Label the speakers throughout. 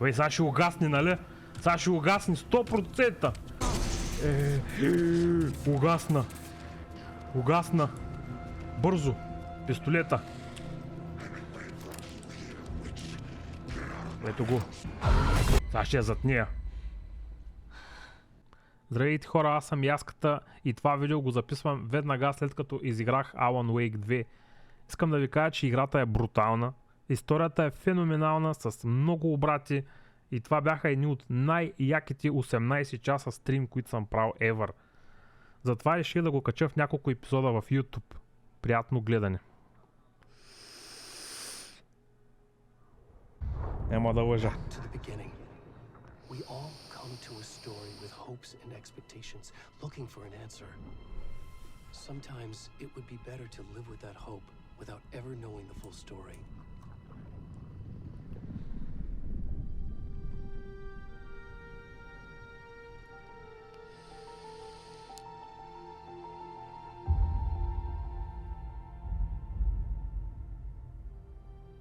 Speaker 1: Бе, сега ще угасни, нали? Сега ще угасни 100%! Угасна! Угасна! Бързо! Пистолета! Ето го! Сега ще е зад нея! Здравейте хора, аз съм Яската и това видео го записвам веднага след като изиграх Alan Wake 2. Искам да ви кажа, че играта е брутална, историята е феноменална с много обрати и това бяха едни от най-яките 18 часа стрим, които съм правил ever. Затова реших да го кача в няколко епизода в YouTube. Приятно гледане. Няма да лъжа.
Speaker 2: We all come to a story with hopes and expectations, looking for an answer. Sometimes it would be better to live with that hope without ever knowing the full story.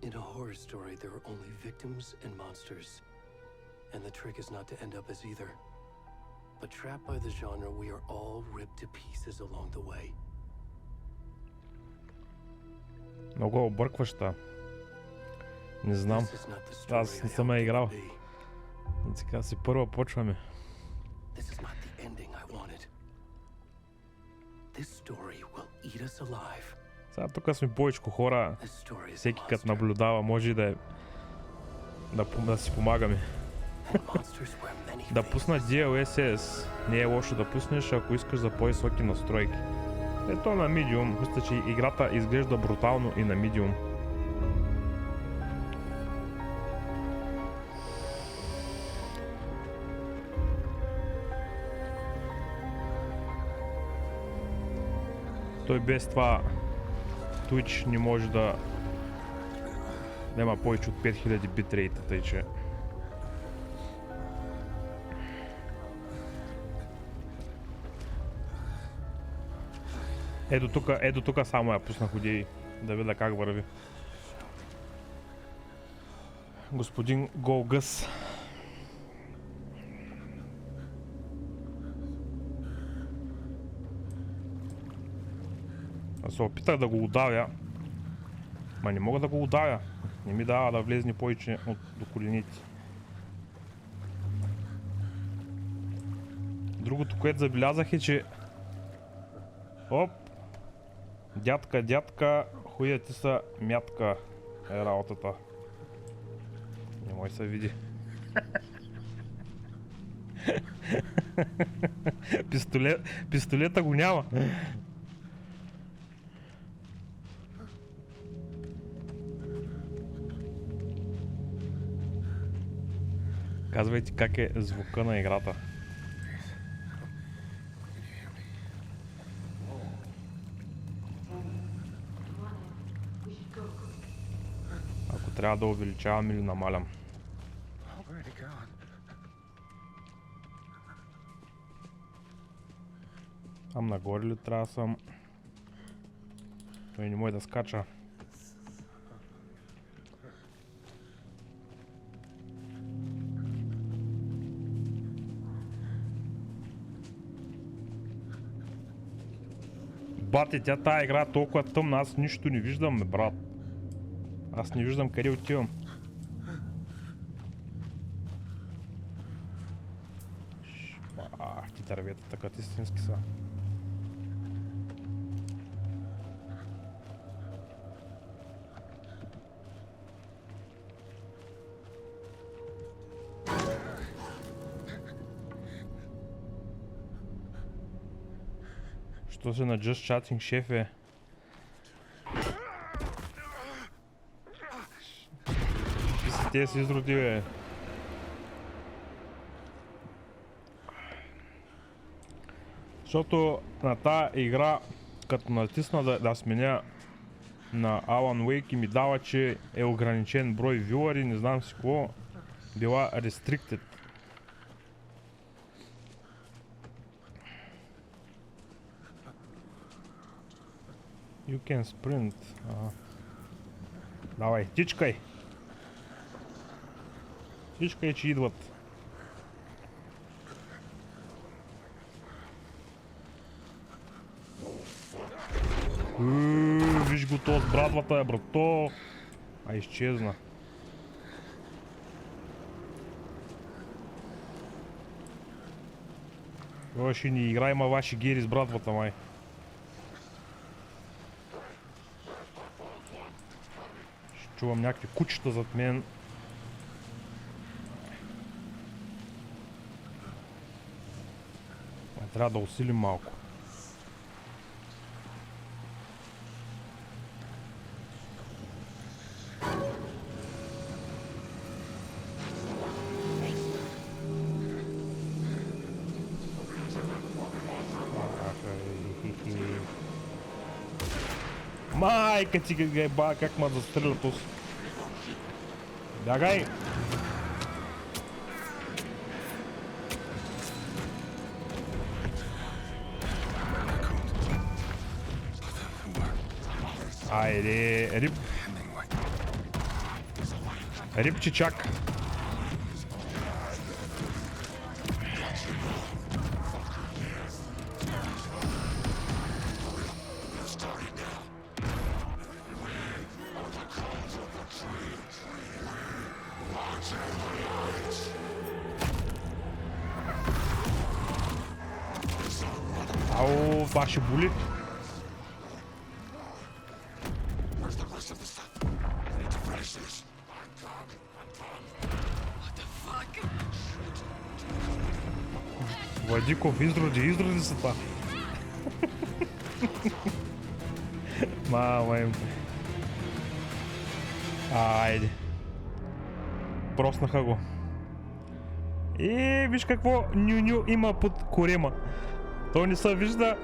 Speaker 2: In a horror story, there are only victims and monsters. And the trick is not to end up as either. But trapped by the genre, we are all ripped to pieces along the way.
Speaker 1: Много объркваща. Не знам. Аз не съм я играл. Сега си първа почваме.
Speaker 2: This is not the ending I wanted. This story will eat us alive.
Speaker 1: Сега тук сме повечко хора. Всеки като наблюдава може и да си помагаме. Да пусна DLSS не е лошо да пуснеш, ако искаш за по-високи настройки. Ето на Medium, мисля, че играта изглежда брутално и на Medium. Той без това Twitch не може да няма повече от 5000 битрейта, тъй че ето тук само я пуснах одеи, да видя как върви. Господин Голгъс. Аз се опитах да го удавя, ма не мога да го удавя. Не ми дава да влезне повече до колените. Другото, което забелязах е, че оп! Дядка, хуя ти са мятка е работата. Не може се види. Пистолета го няма. Казвайте как е звука на играта. Ако трябва да увеличавам или намалям. Там нагоре ли трябва да съм? Той не може да скача. Бате, тая игра е толкова тъмна, аз нищо не виждам, брат. Аз не виждам къде отивам. Ти дървета, така истински са. Що се на Just Chatting, шефе? Те се изроди, бе. Защото на тая игра, като натисна да сменя на Alan Wake и ми дава, че е ограничен брой вюари, не знам си какво, била restricted. You can sprint. Давай, тичкай! Всичко е, че идват. Виж го то с брадвата, брато. А изчезна. Той ще ни игра, има ваши гери с брадвата, май. Ще чувам някакви кучета зад мен. Трябва да усилим малко. Майка ти гайба, как ма застрелят ус. Бягай! Айде, рип. Рипчичак. Ау, това ще боли. Владиков, изроди са това. Мама им. Айде. Проснаха го. И виж какво ню-ню има под корема. То не се вижда.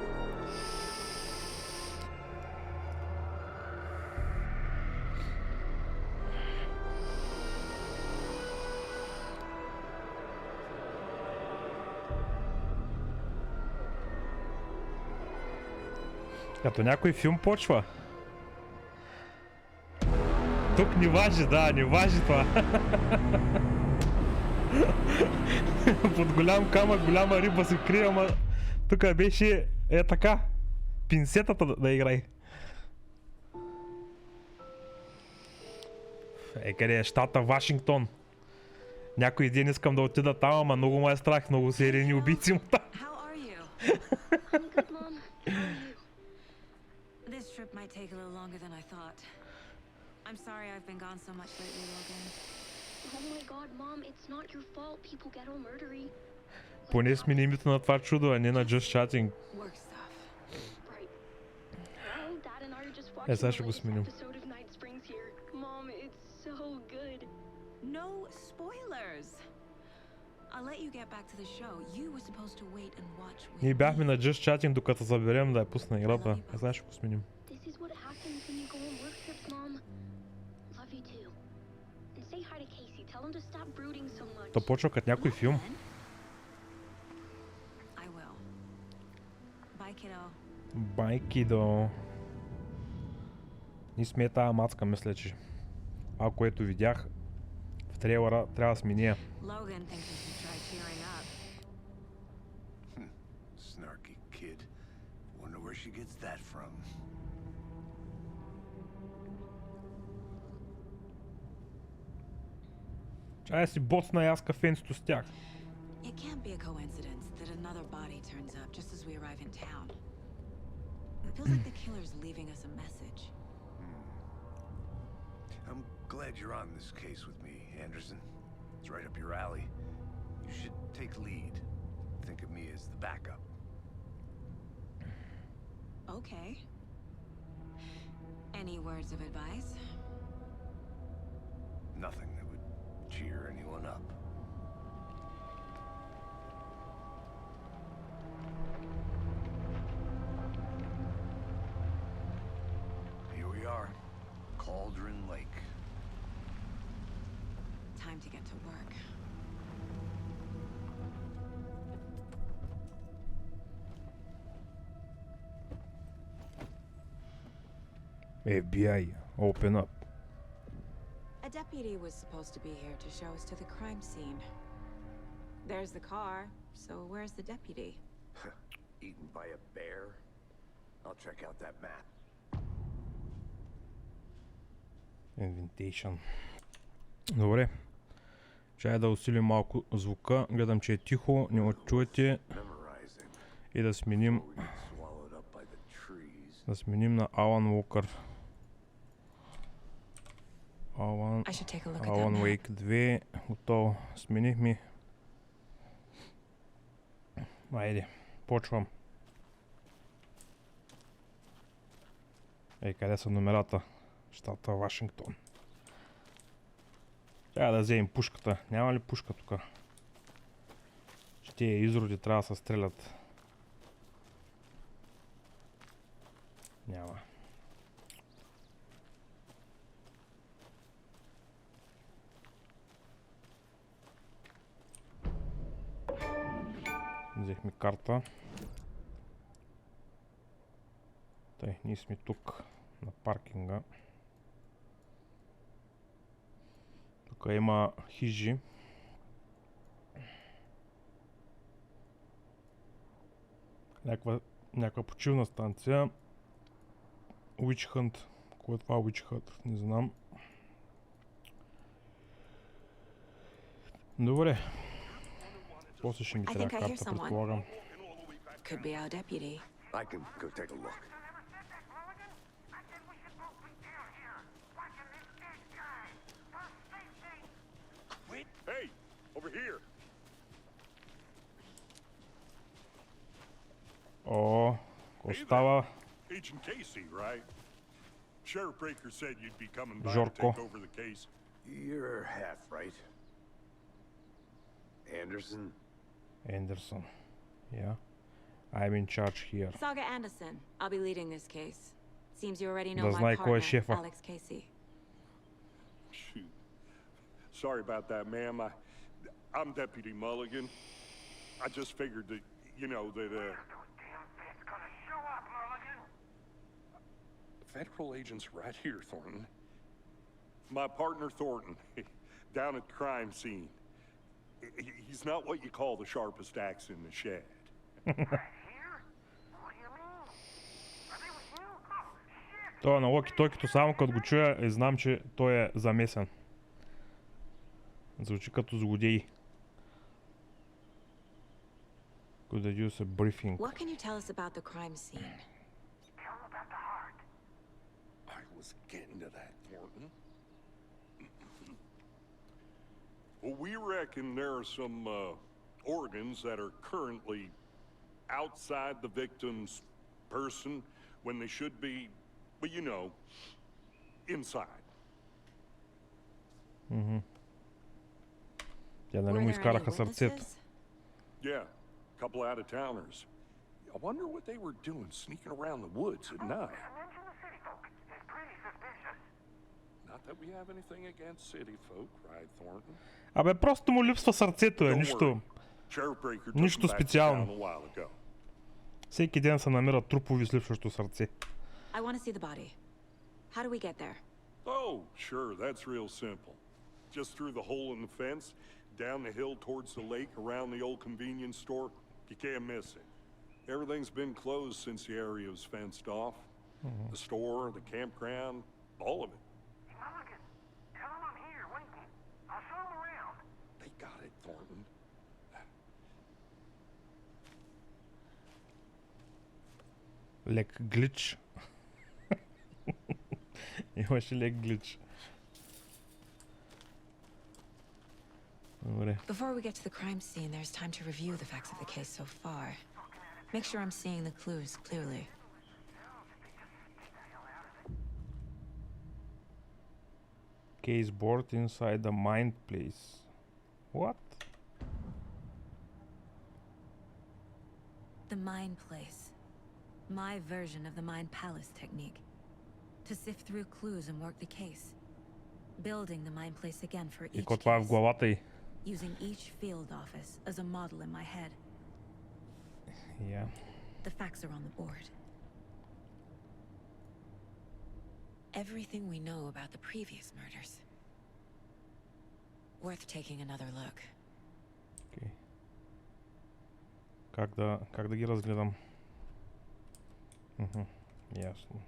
Speaker 1: Като някой филм почва. Тук не важи, да, не важи това. Под голям камък, голяма риба се крие, ама тук беше така. Пинсетата да играй. Къде е щата Вашингтон? Някой ден искам да отида там, ама много ме е страх, много серийни убийци му там.
Speaker 3: This trip might take a little longer than I thought. I'm sorry I've been gone so much lately, Logan.
Speaker 4: Oh my god, Mom, it's not your fault. People get all murdery.
Speaker 1: Поне смени името на това чудо, а не на Just Chatting.
Speaker 3: Work stuff.
Speaker 4: Right. Well, Dad and I are just watching
Speaker 1: сега
Speaker 4: the
Speaker 1: ще го
Speaker 4: latest
Speaker 1: сменим.
Speaker 4: episode of Night Springs here. Mom, it's so good.
Speaker 3: No spoilers. I'll let you get back to the show. You were supposed to wait and watch with
Speaker 1: Ние бяхме
Speaker 3: me.
Speaker 1: на Just Chatting, докато заберем да я пусна играта. Сега ще го сменим.
Speaker 4: This is what happens when you go on work trips, Mom. Love you too. And say hi to Casey. Tell him to stop brooding so much.
Speaker 1: То почва като някой филм.
Speaker 3: I will. Bye, kiddo.
Speaker 1: Байкидо. Ние сме тая мацка, мисля, че. Това, което видях в трейлера, трябва да сме ние.
Speaker 3: Logan thinks you should try cheering up.
Speaker 5: Snarky kid. Wonder where she gets that from.
Speaker 1: Чай си боцна яска фенцето с тях.
Speaker 3: It can't be a coincidence that another body turns up just as we arrive in town. It feels like the killer's leaving us a message.
Speaker 5: I'm glad you're on this case with me, Anderson. It's right up your alley. You should take lead. Think of me as the backup.
Speaker 3: Okay. Any words of advice?
Speaker 5: Nothing that would cheer anyone up. Here we are. Cauldron Lake.
Speaker 3: Time to get to work.
Speaker 1: FBI, open up.
Speaker 3: A deputy deputy was supposed to be here to show us to the crime scene. There's the car, so where's the deputy?
Speaker 5: Eaten by a bear? I'll check out that map.
Speaker 1: Invitation. Добре. Чай да усилим малко звука. Гледам, че е тихо, не го чуете. И да сменим на Alan Walker. Alan Wake 2. Готово. Сменихме. Айде, почвам. Ей, къде са номерата? Щата Вашингтон. Трябва да вземем пушката. Няма ли пушка тук? Че тия изроди трябва да се стрелят. Няма. Взехме карта. Тъй, ние сме тук на паркинга. Тук има хижи. Някаква почивна станция. Witch Hunt. Кое е това Witch Hunt? Не знам. Добре. После ще ми трябва карта, предполагам.
Speaker 5: I can go take a look. Hey, over here.
Speaker 1: О, какво става?
Speaker 6: Agent Casey, right? Sheriff Breaker said you'd be coming by to take over the case.
Speaker 5: You're half right. Anderson?
Speaker 1: Anderson. Yeah. I'm in charge here.
Speaker 3: Saga Anderson. I'll be leading this case. Seems you already know my partner, Alex Casey.
Speaker 6: Shoot. Sorry about that, ma'am. I'm Deputy Mulligan. I just figured that, you know, that, Federal agents right here, Thornton. My partner, Thornton, down at the crime scene. He's not what you call the sharpest axe in the shed.
Speaker 1: Той е на локи-токито, само като го чуя и знам, че той е замесен. Звучи като злодей. Could I use a briefing?
Speaker 3: What can you tell us about the crime scene?
Speaker 6: I was getting to that, Thornton. Well, we reckon there are some organs that are currently outside the victim's person when they should be, but you know, inside.
Speaker 1: Тя нали му изкараха сърцето.
Speaker 6: Yeah, a couple out-of-towners. I wonder what they were doing sneaking around the woods at night. Not that we have anything against city folk, right, Thornton?
Speaker 1: Абе, просто му липсва сърцето, нищо специално. Всеки ден се намират трупови с липсващо сърце.
Speaker 3: I want to see the body. How do we get there?
Speaker 6: Oh, sure, that's real simple. Just through the hole in the fence, down the hill towards the lake, around the old convenience store. You can't miss it. Everything's been closed since the area was fenced off. The store, the campground, all of it.
Speaker 5: Tell him I'm here, waiting. I'll show him around.
Speaker 6: They got it, Thornton.
Speaker 1: Лек глич. Имаше лек глич. Добре.
Speaker 3: Before we get to the crime scene, there's time to review the facts of the case so far. Make sure I'm seeing the clues clearly.
Speaker 1: Case board inside the mind place. What?
Speaker 3: The mind place. My version of the mind palace technique. To sift through clues and work the case. Building the mind place again for each case. Using each field office as a model in my head.
Speaker 1: Yeah.
Speaker 3: The facts are on the board. Everything we know about the previous murders. Worth taking another look.
Speaker 1: Okay. Как да ги разгледам? Ясно.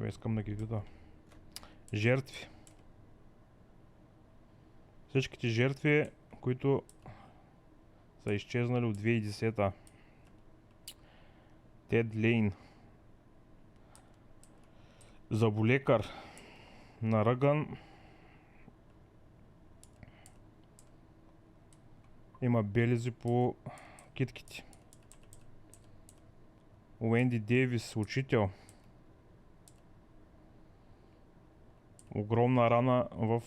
Speaker 1: Искам да ги видя. Жертви. Всичките жертви, които са изчезнали от 2010-та. Тед Лейн. Заболекар. Наръган. Има белези по китките. Уенди Дейвис, учител. Огромна рана в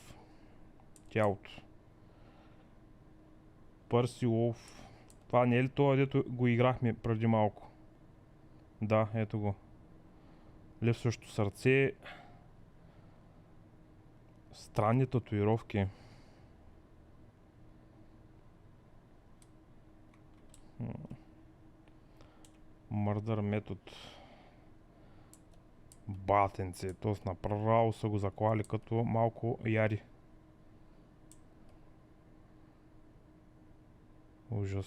Speaker 1: тялото. Пърси Лоуф. Това не е ли това, дето го играхме преди малко? Да, ето го. Липсващо сърце. Странни татуировки. Мърдър метод. Батенце. Тоест направо са го заклали като малко яри. Ужас.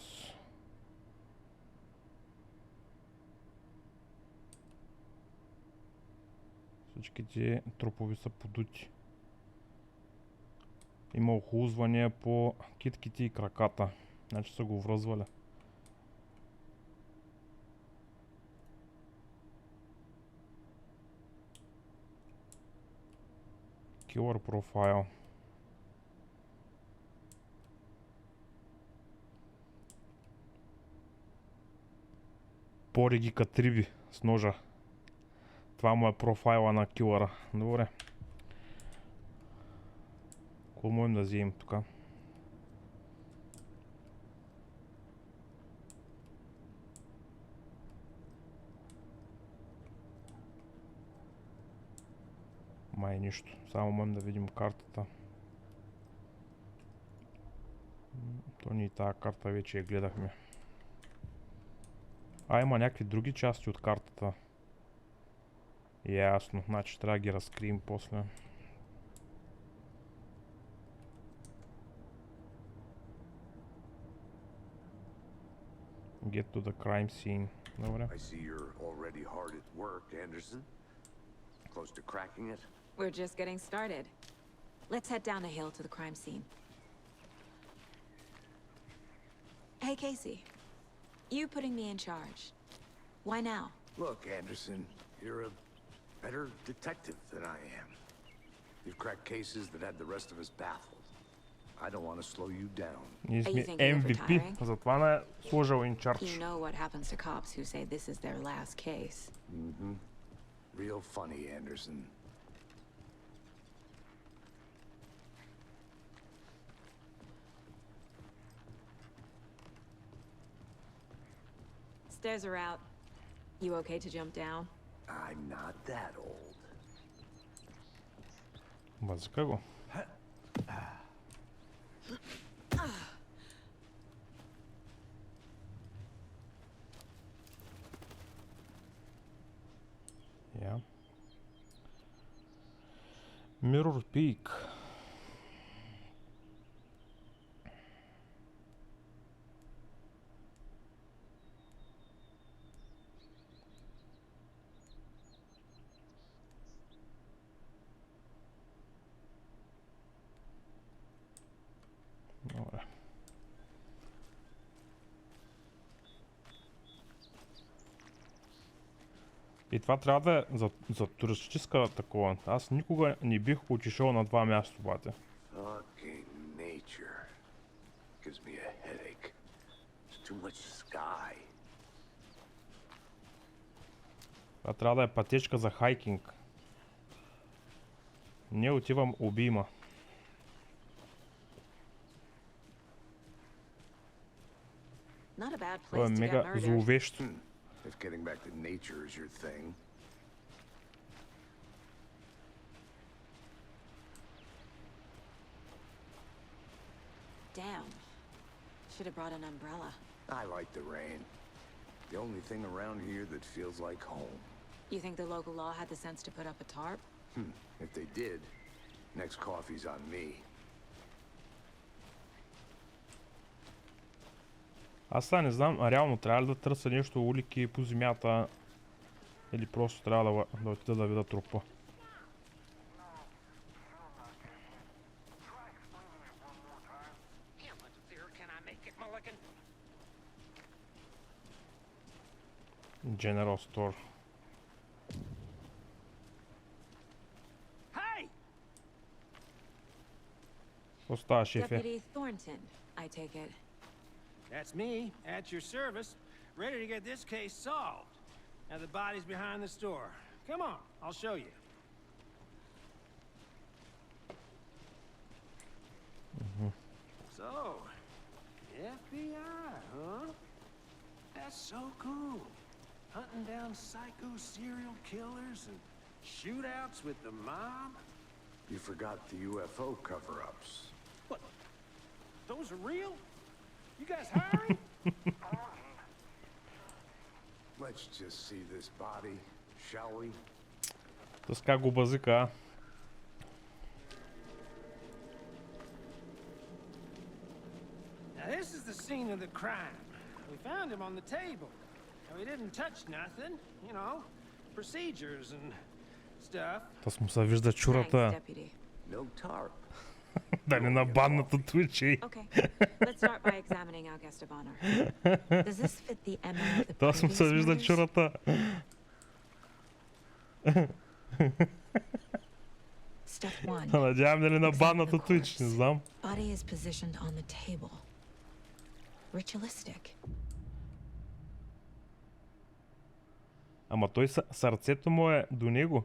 Speaker 1: Всичките трупови са подути. Има охлузвания по китките и краката. Значи са го връзвали. Killer profile. Пори катриби с ножа. Това му е профайла на килъра. Добре. Какво можем да вземем тук? Май нищо. Само можем да видим картата. То ни и тази карта вече я гледахме. Има някакви други части от картата. Ясно. Значи трябва да ги разкрием после. Get to the crime scene. Добре.
Speaker 5: I see you're already hard at work, Anderson. Close to cracking it?
Speaker 3: We're just getting started. Let's head down the hill to the crime scene. Hey, Casey. You putting me in charge. Why now?
Speaker 5: Look, Anderson, you're a better detective than I am. You've cracked cases that had the rest of us baffled. I don't want to slow you down.
Speaker 1: Ние сме MVP, затова не е сложил in charge.
Speaker 3: You know what happens to cops who say this is their last case.
Speaker 5: Real funny, Anderson.
Speaker 3: Stairs are out. You okay to jump down?
Speaker 5: I'm not that old.
Speaker 1: Базика го. Yeah. Mirror Peak. Добре. И това трябва да е за туристическа такова. Аз никога не бих отишъл на това място, бате.
Speaker 5: Fucking nature. Gives me a headache. There's too much sky.
Speaker 1: Това трябва да е пътечка за хайкинг. Не отивам убийма.
Speaker 3: Not a bad
Speaker 1: Това е
Speaker 3: place to get
Speaker 1: мега
Speaker 3: murdered.
Speaker 1: зловещо.
Speaker 5: If getting back to nature is your thing.
Speaker 3: Damn. Should have brought an umbrella.
Speaker 5: I like the rain. The only thing around here that feels like home.
Speaker 3: You think the local law had the sense to put up a tarp?
Speaker 5: If they did, next coffee's on me.
Speaker 1: Аз сега не знам, реално трябва ли да търся нещо улики по земята или просто трябва да отида да видя трупа. General Store.
Speaker 7: Hey!
Speaker 1: Какво става, шефе?
Speaker 3: Deputy Thornton, I take it.
Speaker 7: That's me, at your service, ready to get this case solved. Now the body's behind the store. Come on, I'll show you. So, FBI, huh? That's so cool. Hunting down psycho serial killers and shootouts with the mob.
Speaker 5: You forgot the UFO cover-ups.
Speaker 7: What? Those are real? You guys hiring?
Speaker 5: Let's just see this body, shall we?
Speaker 1: С как го базика, а?
Speaker 7: Now this is the scene of the crime. We found him on the table. Now he didn't touch nothing, you know, procedures and stuff.
Speaker 1: Тас му се вижда
Speaker 3: Thanks,
Speaker 1: чурата.
Speaker 3: Deputy.
Speaker 5: No tarp.
Speaker 1: Да не набаннат от Twitch.
Speaker 3: Okay, let's start by examining our guest of honor. Does this fit the MO of the
Speaker 1: Тас му се
Speaker 3: previous
Speaker 1: вижда
Speaker 3: murders?
Speaker 1: чурата.
Speaker 3: Step 1.
Speaker 1: Надявам дали набаннат от Twitch, не знам.
Speaker 3: Body is positioned on the table. Ritualistic.
Speaker 1: Ама той сърцето му е до него.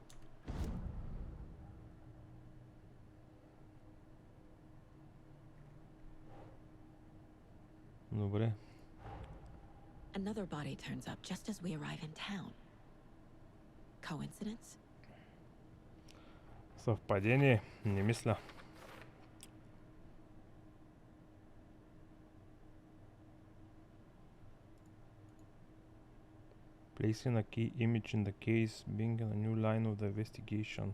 Speaker 1: Добре.
Speaker 3: Another body turns up just as we arrive in town. Coincidence?
Speaker 1: Съвпадение? Не мисля. Placing a key image in the case, being a new line of the investigation.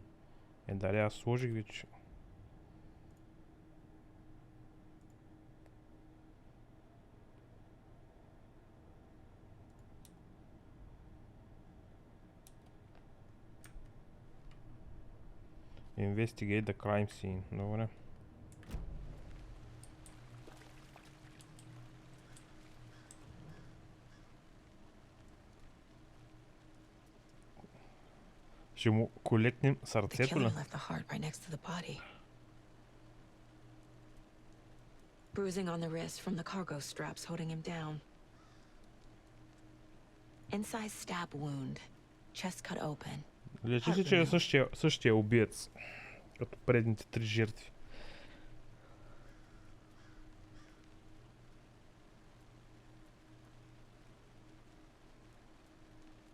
Speaker 1: Дали аз сложих вече? Investigate the crime scene. Добре. Ще му колекнем
Speaker 3: The
Speaker 1: сърцето
Speaker 3: killer
Speaker 1: ли?
Speaker 3: left the heart right next to the body. Bruising on the wrist from the cargo straps holding him down. Inside stab wound. Chest cut open.
Speaker 1: Лечи се, че е същия убиец, като предните 3 жертви.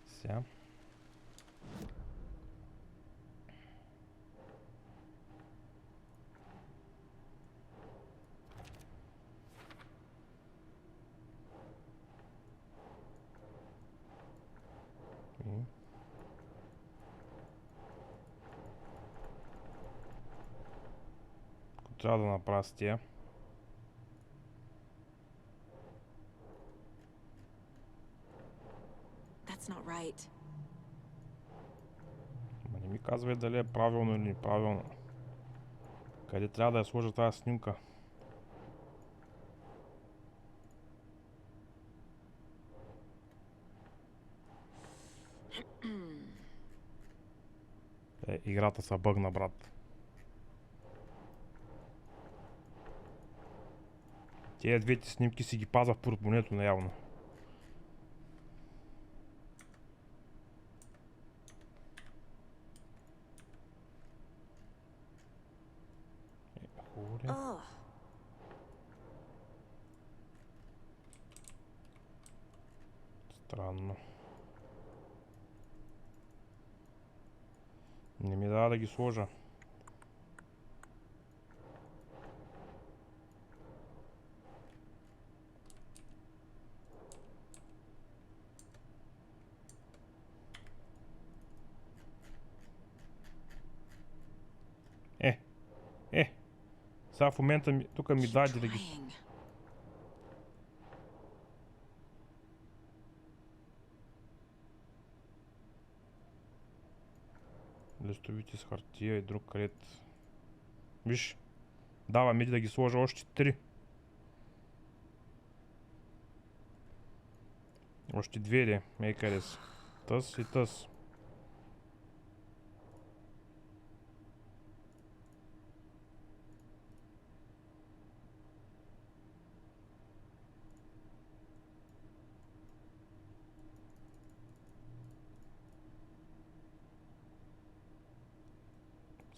Speaker 1: Сега. Трябва да направя с тия.
Speaker 3: That's not right.
Speaker 1: Ма не ми казвай дали е правилно или неправилно. Къде трябва да я сложа тази снимка? Играта са бъгна, брат. Тия двете снимки си ги паза в портмонето наявно.
Speaker 3: Ugh.
Speaker 1: Странно. Не ми дава да ги сложа. Сега в момента тук ми даде да ги... Листовите с хартия и друг ред. Виж, дава ми да ги сложа още 3. Още 2 ли? Ей къде са. Тъс и тъс.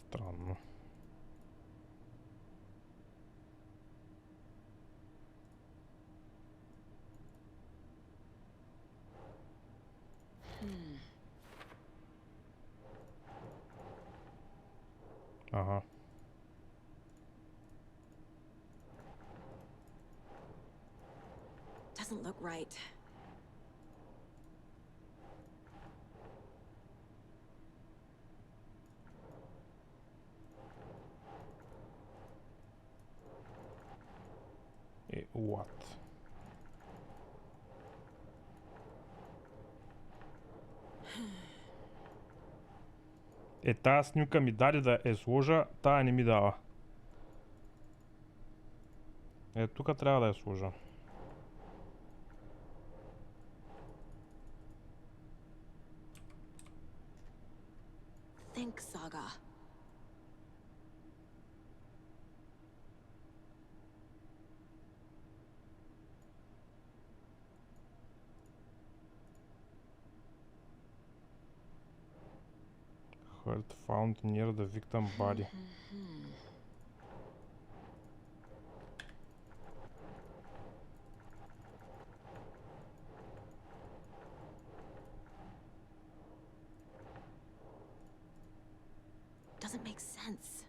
Speaker 1: Странно. Ага.
Speaker 3: Doesn't look right.
Speaker 1: What? Тая снимка ми даде да я сложа, тая не ми дава. Тук трябва да я сложа.
Speaker 3: Think, Saga.
Speaker 1: Hurt found near the victim body.
Speaker 3: Doesn't make sense.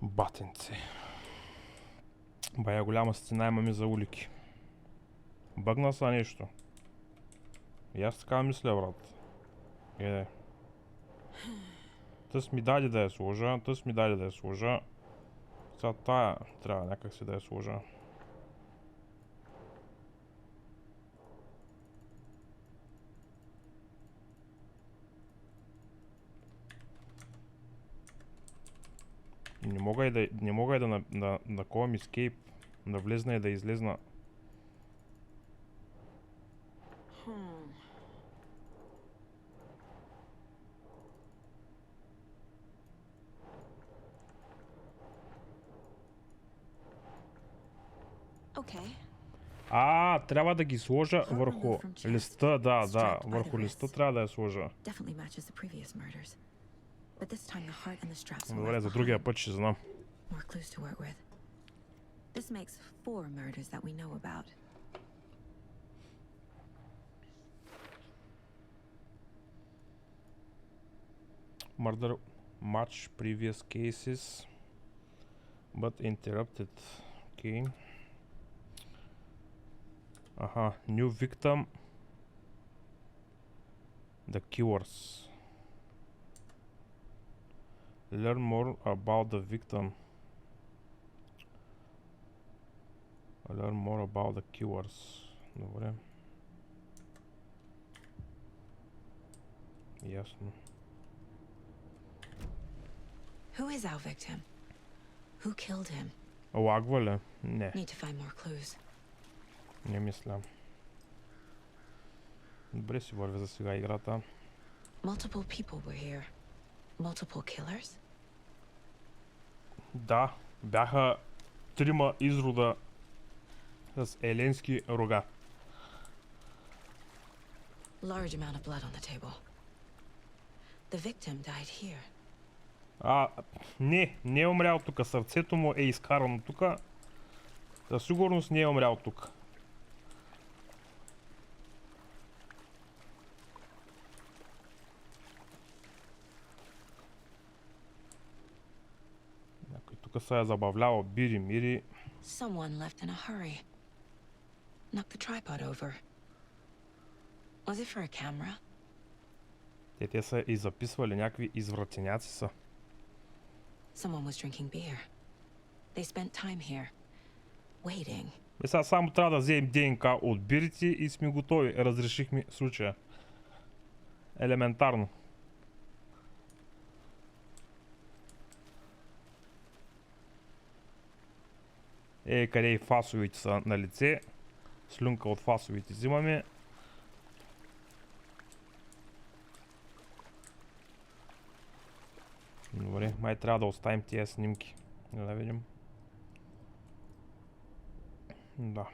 Speaker 1: Батенци. Бая голяма стена имаме за улики. Бъгна са нещо. И аз така мисля, брат. Тъс ми даде да я сложа, тъс ми даде да я сложа. Сега тая трябва някак си да я сложа. Не мога и да наковам escape, да влезна и да излезна. Трябва да ги сложа върху листа, да, върху листа трябва да я сложа. Добре, за другия път ще знам. Murder match previous cases but interrupted. Okay. New victim. The killers. Learn more about the victim. Learn more about the killers. Добре. Ясно.
Speaker 3: Who is our victim? Who killed him?
Speaker 1: Лагва ли? Не.
Speaker 3: Need to find more clues.
Speaker 1: Не мисля. Добре си върви за сега играта.
Speaker 3: Multiple people were here. Multiple killers?
Speaker 1: Да, бяха 3 изрода с еленски рога.
Speaker 3: Large amount of blood on the table. The victim died here.
Speaker 1: Не е умрял тук. Сърцето му е изкарано тук. Със сигурност не е умрял тук. Някой тук се е забавлявал бири-мири.
Speaker 3: Someone left in a hurry. Knocked the tripod over. Was it for a camera?
Speaker 1: Те са и записвали някакви извратеняци са.
Speaker 3: Someone was drinking beer. They spent time here, waiting.
Speaker 1: Сега само трябва да вземем ДНК от бирите и сме готови. Разрешихме случая. Елементарно. Къде и фасовите са на лице. Слюнка от фасовите взимаме. Добре, май трябва да оставим тия снимки. Да видим. Да.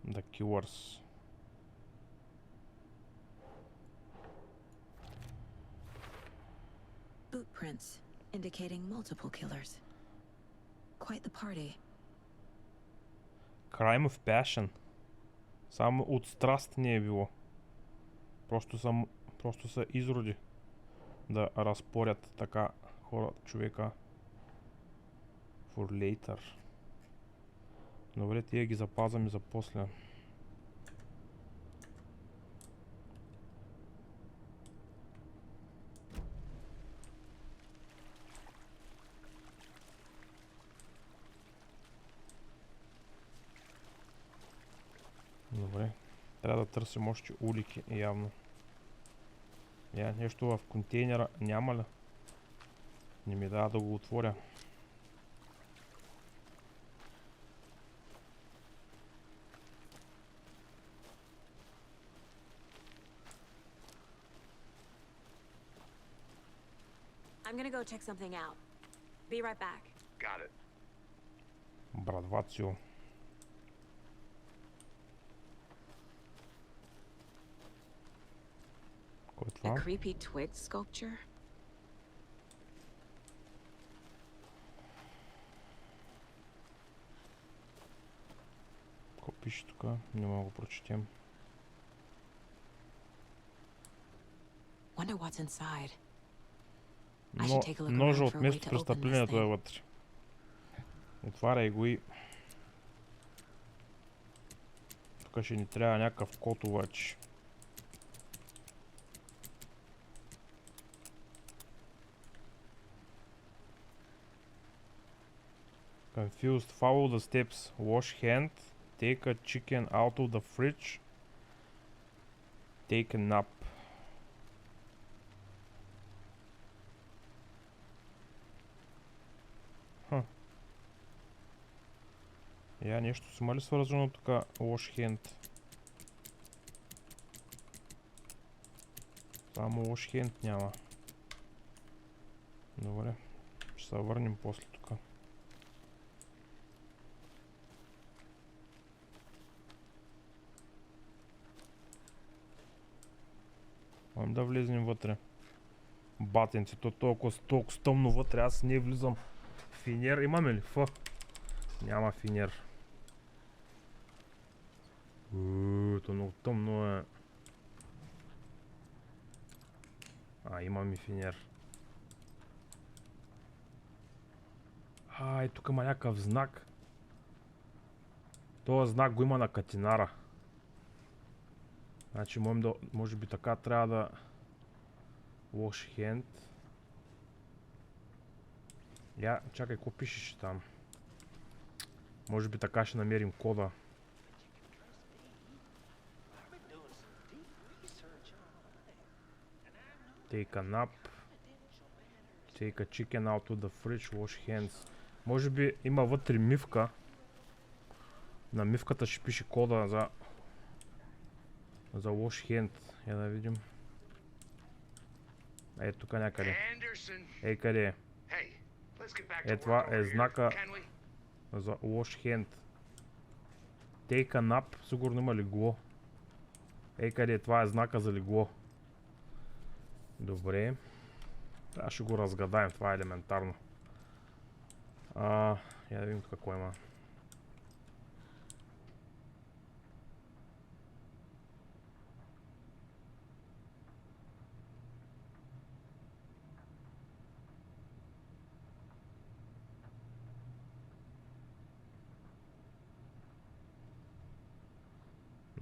Speaker 1: The Killers.
Speaker 3: Boot prints indicating multiple killers. Quite the party.
Speaker 1: Crime of passion. Само от страст не е било. Просто са изроди да разпорят така човека. For later. Добре, тия ги запазваме за после. Добре, трябва да търсим още улики явно. Нещо в контейнера няма ли? Не ми дава да го отворя.
Speaker 3: I'm gonna go check something out. Be right back.
Speaker 5: Got it.
Speaker 1: Братвацио. Кой е това?
Speaker 3: A creepy twig sculpture?
Speaker 1: Какво пише тук? Не мога да го прочетем.
Speaker 3: Wonder what's inside.
Speaker 1: Ножа от место престъплението е вътре. Отваряй го и... Тук ще ни трябва някакъв код обаче. Confused. Follow the steps. Wash hand. Take a chicken out of the fridge. Take a nap. Нещо си има ли свързано така? Wash hand. Само wash hand няма. Добре. Ще се върнем после тук. Мам да влезем вътре. Батенци, то толкова стъмно вътре, аз не влизам. Финер имаме ли? Ф. Няма финер. То много тъмно е. Имаме финер. И тук има някакъв знак. Този знак го има на катинара. Значи може би така трябва да... Wash hand. Чакай, какво пишеш там? Може би така ще намерим кода. Take a nap. Take a chicken out of the fridge. Wash hands. Може би има вътре мивка. На мивката ще пише кода за wash hand. Да видим. Тук някъде. Къде е? Това е знака за wash hand. Take a nap. Сигурно има легло. Къде е? Това е знака за легло. Добре. Ще го разгадаем. Това е елементарно. Да видим какво има.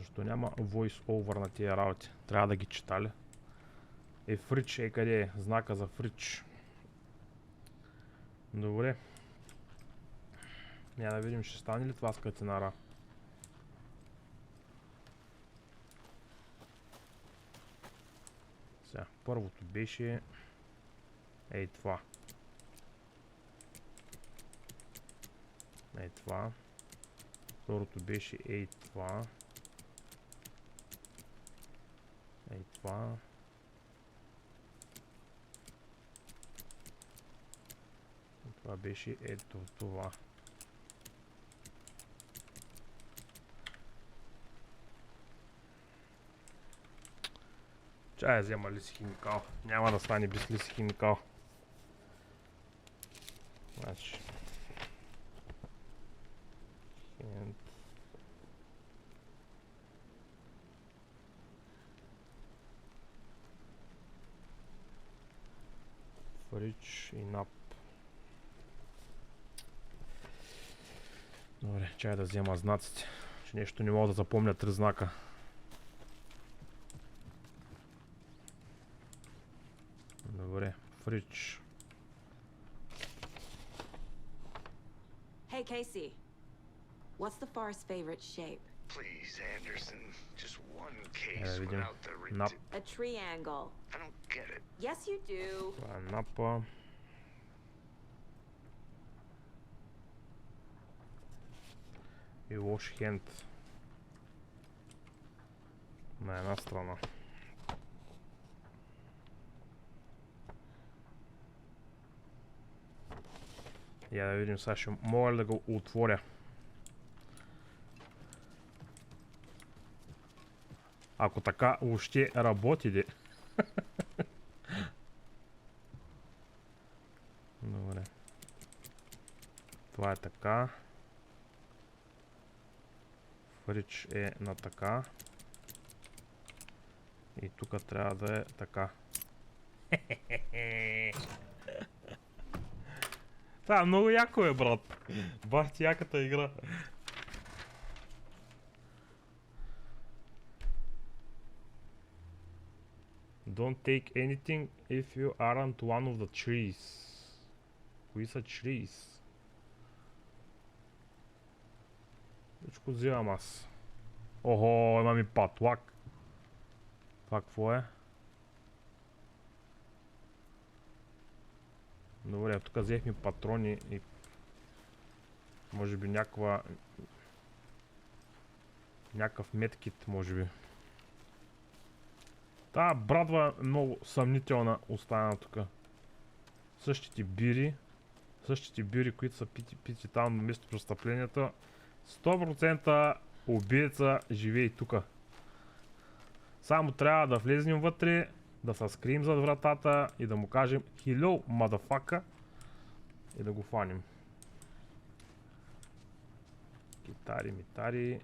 Speaker 1: Защо няма voice over на тия работи? Трябва да ги читали. Фрич, къде е? Знака за фрич. Добре. Няма да видим, ще стане ли това с катинара. Сега, първото беше ей това. Ей това. Второто беше ей това. Ей това. И това беше ето това. Чая взема лиси химикал. Няма да стане без лиси химикал. Значи. Фрич и нап. Добре, чай да взема знаците. Че нещо не мога да запомня 3 знака. Добре, фрич.
Speaker 3: Hey, Casey. What's the forest's favorite shape?
Speaker 5: Please, Anderson, just one case without the
Speaker 1: Nap.
Speaker 3: A triangle.
Speaker 5: I don't get it.
Speaker 3: Yes, you do.
Speaker 1: Това е напа. И лош хенд. На една страна. Я да видим сега, ще мога ли да го отворя. Ако така въобще работи, де. Добре. Това е така. Фрич е на така. И тук трябва да е така. Това много яко е, брат. Бах ти яката игра. Don't take anything if you aren't one of the trees. Кои са trees? Всичко взимам аз. Охо, има ми патлак. Това какво е? Добре, тук взехме патрони и може би някакъв медкит, може би. Та брадва е много съмнителна остана тук. Същите бири, които са пити там на место престъплението. 100% убиеца живее тук. Само трябва да влезнем вътре, да се скрием зад вратата и да му кажем hello, motherfucker, и да го фаним. Китари, митари.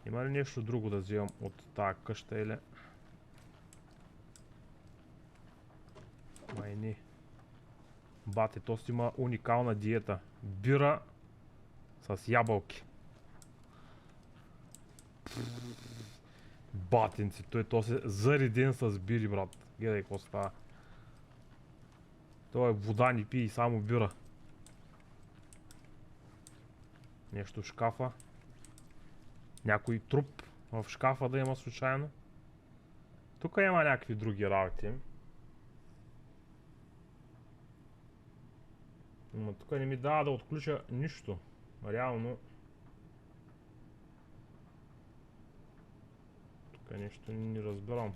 Speaker 1: Има ли нещо друго да вземам от тази къща или? Май не. Бате, то си има уникална диета. Бира с ябълки. Батенци, той се зареден с бири, брат. Гледай какво става. Той е вода, не пие и само бира. Нещо в шкафа. Някой труп в шкафа да има случайно. Тук има някакви други работи. Но тук не ми дава да отключа нищо. Реално. Тук нещо не разбирам.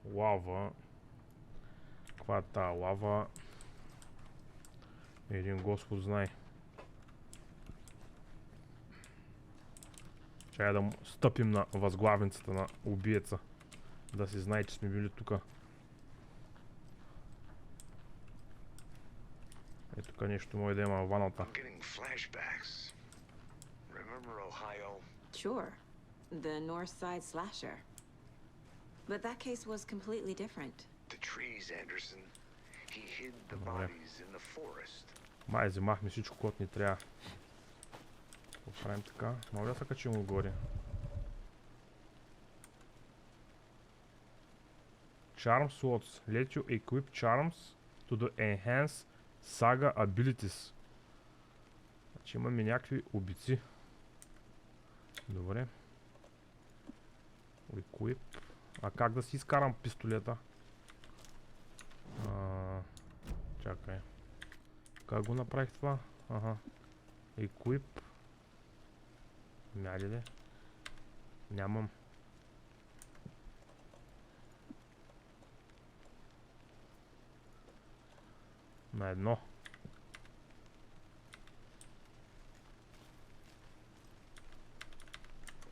Speaker 1: Лава. Каква е тая лава? Един Господ знае. Чай да му стъпим на възглавницата на убиеца. Да си знае, че сме били тук. Е, тук нещо може да има ваната.
Speaker 3: Sure. The North Side slasher. But that case was completely different.
Speaker 5: The trees, Anderson. He hid the bodies in the forest.
Speaker 1: Май, вземахме всичко, което ни трябва. Поправим така. Мога да се качим отгоре. Charm slots. Let you equip charms to the enhance saga abilities. Значи имаме някакви убийци. Добре. Equip. А как да си изкарам пистолета? Чакай. Как го направих това? Ага. Equip. Мяли ли? Нямам. На едно.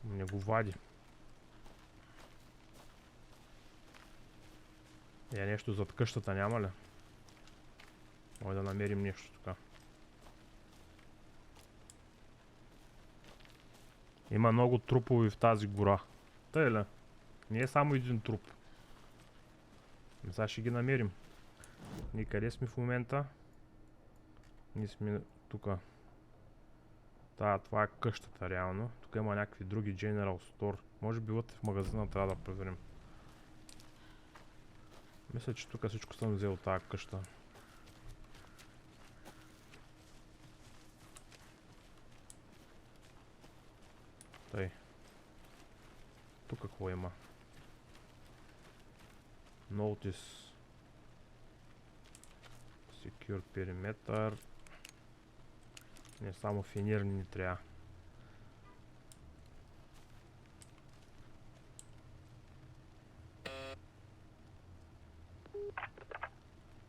Speaker 1: Не го вади. Нещо зад къщата няма ли? Може да намерим нещо така. Има много трупови в тази гора. Тъй ли? Не е само един труп. Сега ще ги намерим. Ние къде сме в момента? Ние сме тука. Това е къщата реално. Тук има някакви други General Store. Може би вътре в магазина трябва да проверим. Мисля, че тук всичко съм взел от тази къща. Тъй. Тук какво има? Notice. Secure Perimeter. Не само финирни ни трябва.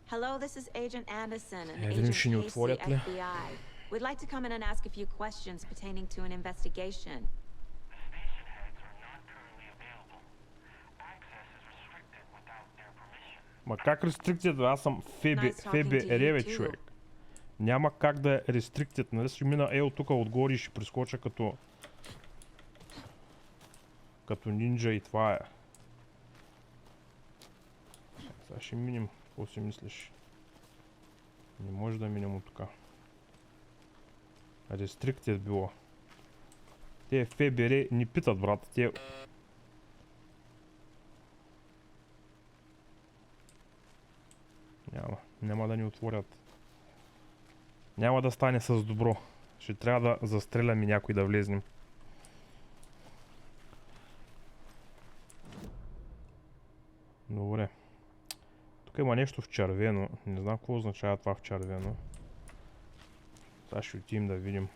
Speaker 8: Hello, this is Agent Anderson and
Speaker 1: Видим,
Speaker 8: Agent
Speaker 1: ще ни
Speaker 8: Casey,
Speaker 1: отворят ли?
Speaker 8: FBI. We'd like to come in and ask a few questions pertaining to an investigation.
Speaker 9: Station heads are not currently available. Access is restricted without their permission.
Speaker 1: Ма как restricted? Аз съм
Speaker 8: Nice talking
Speaker 1: Феби
Speaker 8: to you
Speaker 1: Реве,
Speaker 8: too.
Speaker 1: човек. Няма как да е restricted. Нали ще мина тук отгоре и ще прескоча като нинджа и това е. Сега ще минем. Какво си мислиш? Не може да минем от тук. Restricted било. Те ФБР ни питат, брат. Те... Няма да ни отворят. Няма да стане с добро. Ще трябва да застреляме някой да влезнем. Добре. Тук има нещо в червено. Не знам какво означава това в червено. Сега ще отидем да видим.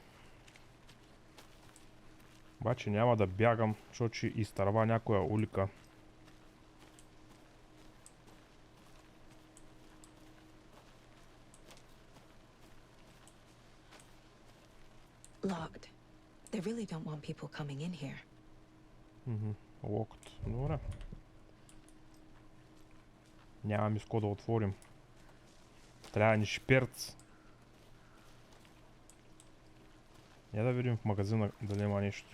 Speaker 1: Обаче няма да бягам, защото ще изтърва някоя улика.
Speaker 3: Locked. They really don't want people coming in here.
Speaker 1: Локът. Добре. Нямаме с ко да отворим. Трябва ни шперц. Я да видим в магазина дали има нещо.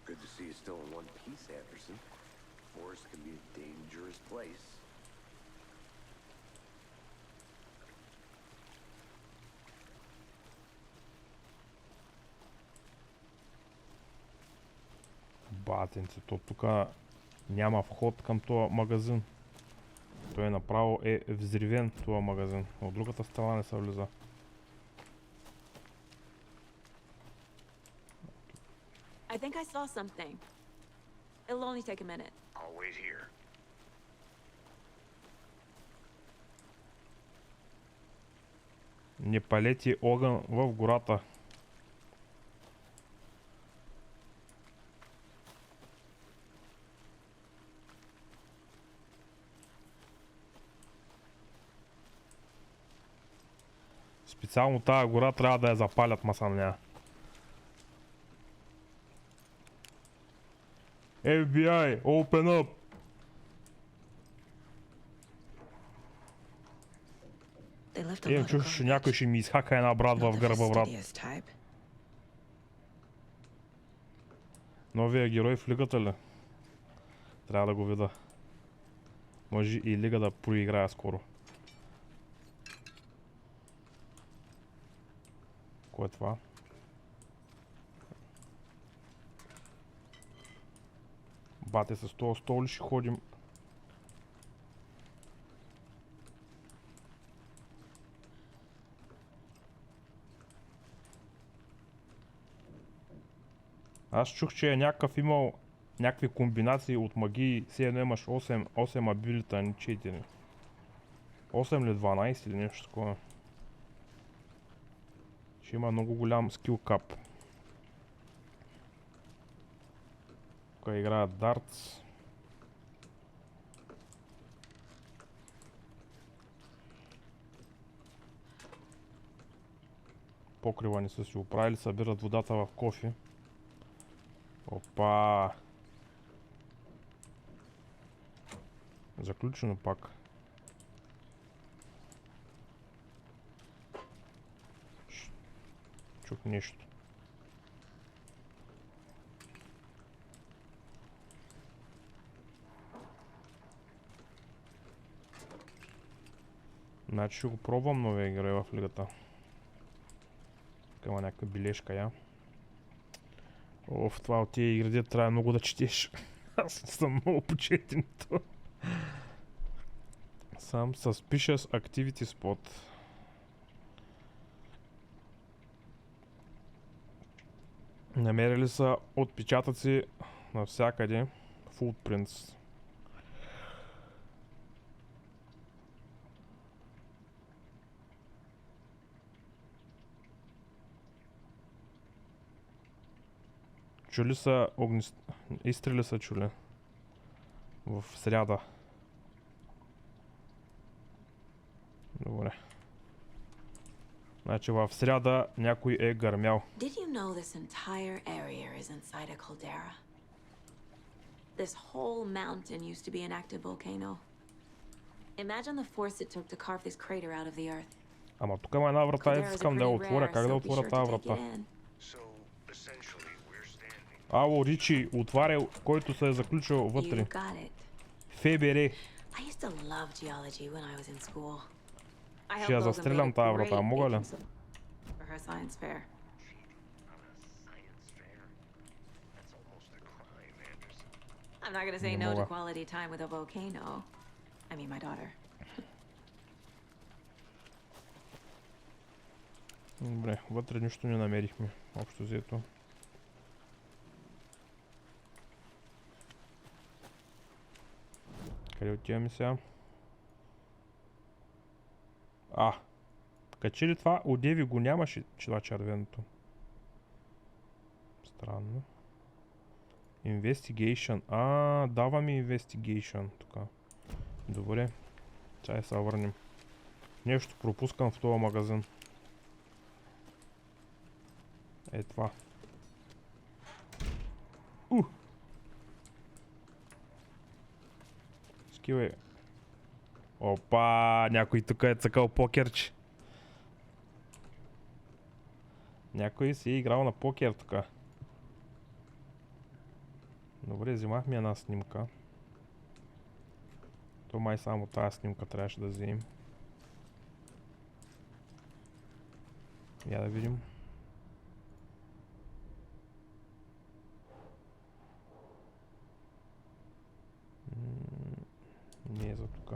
Speaker 5: Good to see you still in one piece, Anderson. Forest can be a dangerous place.
Speaker 1: Батенце, то тук няма вход към този магазин. Той направо е взривен този магазин. От другата страна не се влиза.
Speaker 8: I think I saw something. It'll only take a minute.
Speaker 5: I'll wait here.
Speaker 1: Не палете огън в гората. Специално тази гора трябва да я запалят, масамня. FBI, open up! Чуш, някой ще ми изхака една брат в гърба, брат. Новия герой в лигата ли? Трябва да го видя. Може и лига да проиграя скоро. Какво е това? Бате, с този стол ли ще ходим? Аз чух, че е някакъв имал някакви комбинации от магии. Все едно имаш 8 абилита, а не 4. 8 или 12 или нещо такова. Ще има много голям скил кап. Тук играят дартс. Покрива не са си оправили, събират водата в кофе. Опа! Заключено пак. Чух нещо. Значи ще го пробвам новия игра в лигата. Има някаква бележка, я. Оф, това от тия игри трябва много да четеш. Аз съм много почетен. Сам Suspicious Activity Spot. Намерили са отпечатъци навсякъде. Footprints. Чули са изстрели са чули. В сряда. Добре. Значи в сряда някой е гърмял.
Speaker 8: Did you know this entire area is inside a caldera? This whole mountain used to be an active volcano. Imagine the force it took to carve this crater out of the earth.
Speaker 1: Ама тук има една врата, искам да я отворя. Как да отворя тази врата? Ало, Ричи, отваря, който се е заключил вътре. ФБР. Ще я застрелям тази врата, мога ли?
Speaker 8: I'm not gonna say no to quality time with a volcano. I mean my daughter.
Speaker 1: Добре, вътре нищо не намерихме, общо взето. Къде отиваме сега? Качи ли това? Одеви го нямаше, това червеното. Странно. Investigation. Дава ми Investigation тук. Добре. Чай се върнем. Нещо пропускам в този магазин. Е това. Скивай. Опа, някой тук е цъкал покерче. Някой си е играл на покер тук. Добре, взимахме една снимка. То май само тази снимка трябваше да вземем. Я да видим. Не е за тук.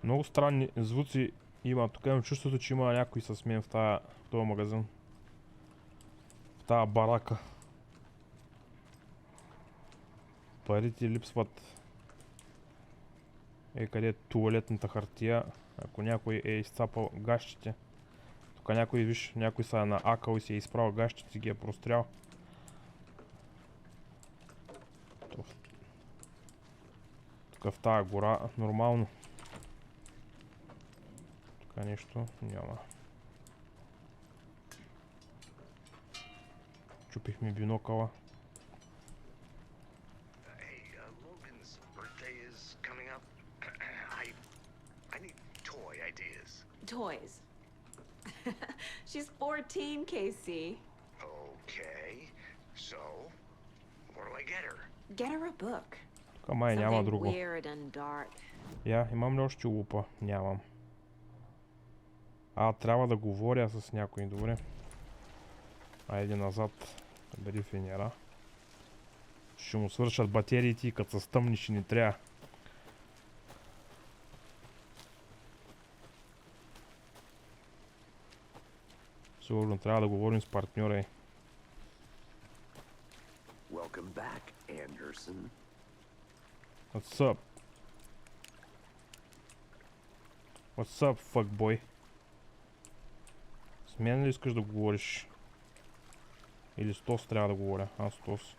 Speaker 1: Много странни звуци има. Тук имам чувството, че има някой с мен в този магазин. В тази барака. Парите липсват. Къде е туалетната хартия? Ако някой е изцапал гащите. Тук някой, виж, някой са на акъл и си е изправил гащите и ги е прострял. Тук в тази гора нормално. Тук нещо няма. Чупихме бинокъла.
Speaker 8: Toys. She's 14, Casey.
Speaker 5: Okay, so what do I get her?
Speaker 8: Get her a book.
Speaker 1: Тук май няма друго.
Speaker 8: Weird and dark.
Speaker 1: Имам ли още лупа? Нямам. Трябва да говоря с някой, добре. Айде назад. Бери фенера. Ще му свършат батериите и като са стъмни ще ни трябва. Сигурно трябва да говорим с партньора.
Speaker 5: Welcome back, Anderson.
Speaker 1: What's up? What's up, fuckboy? С мен ли искаш да говориш? Или с Тос трябва да говоря? С Тос.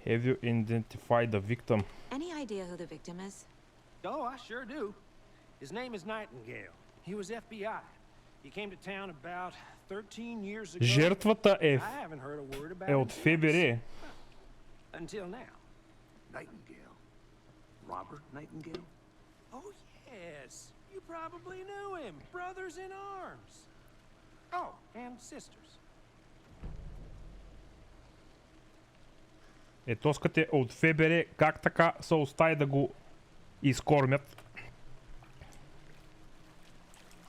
Speaker 1: Have you identified the victim?
Speaker 8: Any idea who the victim is?
Speaker 7: Oh, I sure do. His name is Nightingale. He was FBI. He came to town about 13 years ago.
Speaker 1: Жертвата
Speaker 7: I haven't heard a word about
Speaker 1: от ФБР.
Speaker 7: Until now.
Speaker 5: Nightingale? Robert Nightingale?
Speaker 7: Oh, yes. You probably knew him. Brothers in arms. Oh, and sisters.
Speaker 1: Тоскате от ФБР, как така са остави да го изкормят?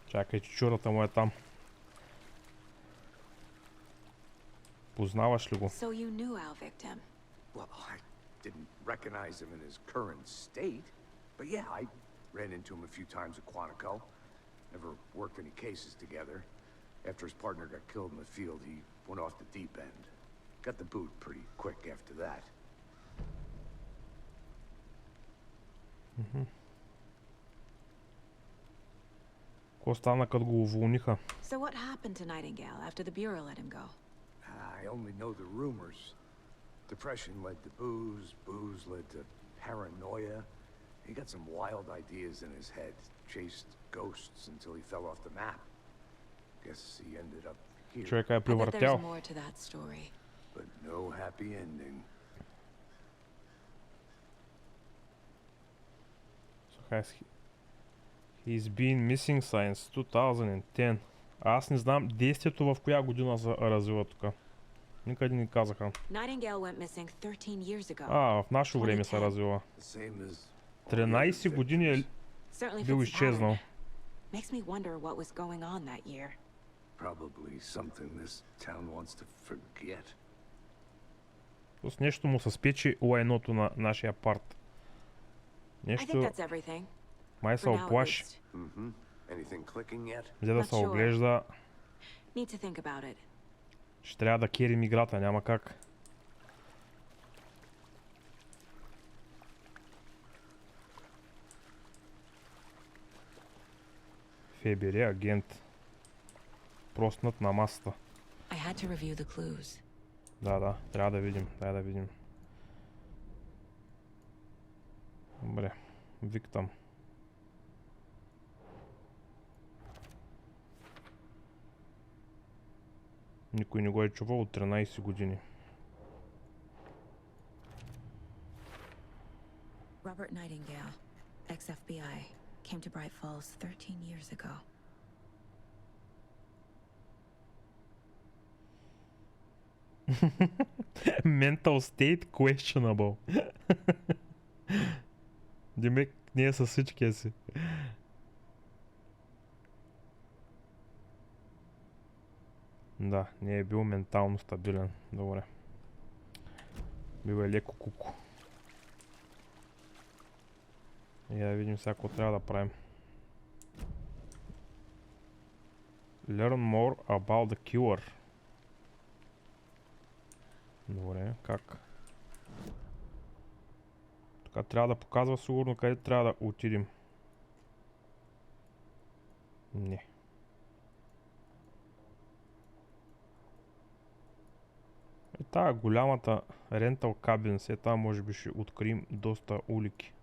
Speaker 1: Чакай, чучурата му е там. Познаваш ли го?
Speaker 8: So you knew our victim.
Speaker 5: Well, I didn't recognize him in his current state, but yeah, I ran into him a few times at Quantico. Never worked any cases together. After his partner got killed in the field, he went off the deep end. Got the boot pretty quick after that.
Speaker 1: Какво стана като го уволниха?
Speaker 8: So what happened to Nightingale after the Bureau let him go?
Speaker 5: I only know the rumors. Depression led to booze, booze led to paranoia. He got some wild ideas in his head, chased ghosts until he fell off the map. Guess he ended up here.
Speaker 1: Човека е
Speaker 8: I bet
Speaker 1: превъртял.
Speaker 8: there's more to that story.
Speaker 5: But no happy ending.
Speaker 1: He's been missing since 2010. Аз не знам действието в коя година се развива тук. Никъде не казаха.
Speaker 8: Nightingale went missing 13 years ago.
Speaker 1: В наше време се развива. 13 години е
Speaker 8: Certainly
Speaker 1: бил
Speaker 8: fits the
Speaker 1: изчезнал.
Speaker 8: pattern. Makes me wonder what was going on that year.
Speaker 5: Probably something this town wants to forget.
Speaker 1: С нещо му се спечи лайното на нашия парт.
Speaker 8: I think
Speaker 1: Нещо
Speaker 8: that's everything.
Speaker 1: май се
Speaker 8: For now, at
Speaker 1: оплаши.
Speaker 8: least.
Speaker 5: Anything clicking yet?
Speaker 1: Взе да
Speaker 8: Not
Speaker 1: се
Speaker 8: sure.
Speaker 1: оглежда.
Speaker 8: Need to think about it.
Speaker 1: Ще трябва да керим играта, няма как. ФБР агент. Проснат на масата.
Speaker 8: I had to review the clues.
Speaker 1: Да, трябва да видим, дай да видим. Добре, виктам. Никой не го е чувал от 13 години.
Speaker 3: Robert Nightingale, ex-FBI, came to Bright Falls 13 years ago.
Speaker 1: Mental state questionable. Демек не е със всичкия си. Да, не е бил ментално стабилен. Добре. Бил е леко куко. И да видим сега какво трябва да правим. Learn more about the killer. Добре, как? Така трябва да показва сигурно къде трябва да отидем. Не. Е тая голямата рентал кабин, се там може би ще открием доста улики.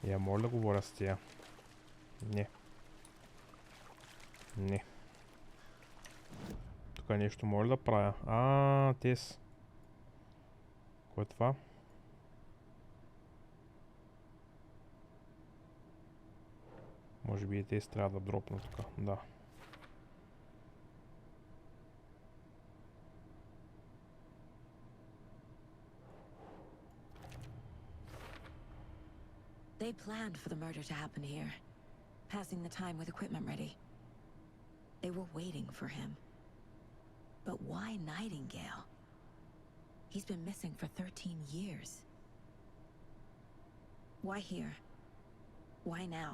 Speaker 1: Я моля да говоря с тия. Не. Не. Тук нещо моля да правя. Тес. Кой е това? Може би и тези трябва да дропна така, да.
Speaker 3: They planned for the murder to happen here, passing the time with equipment ready. They were waiting for him. But why Nightingale? He's been missing for 13 years. Why here? Why now?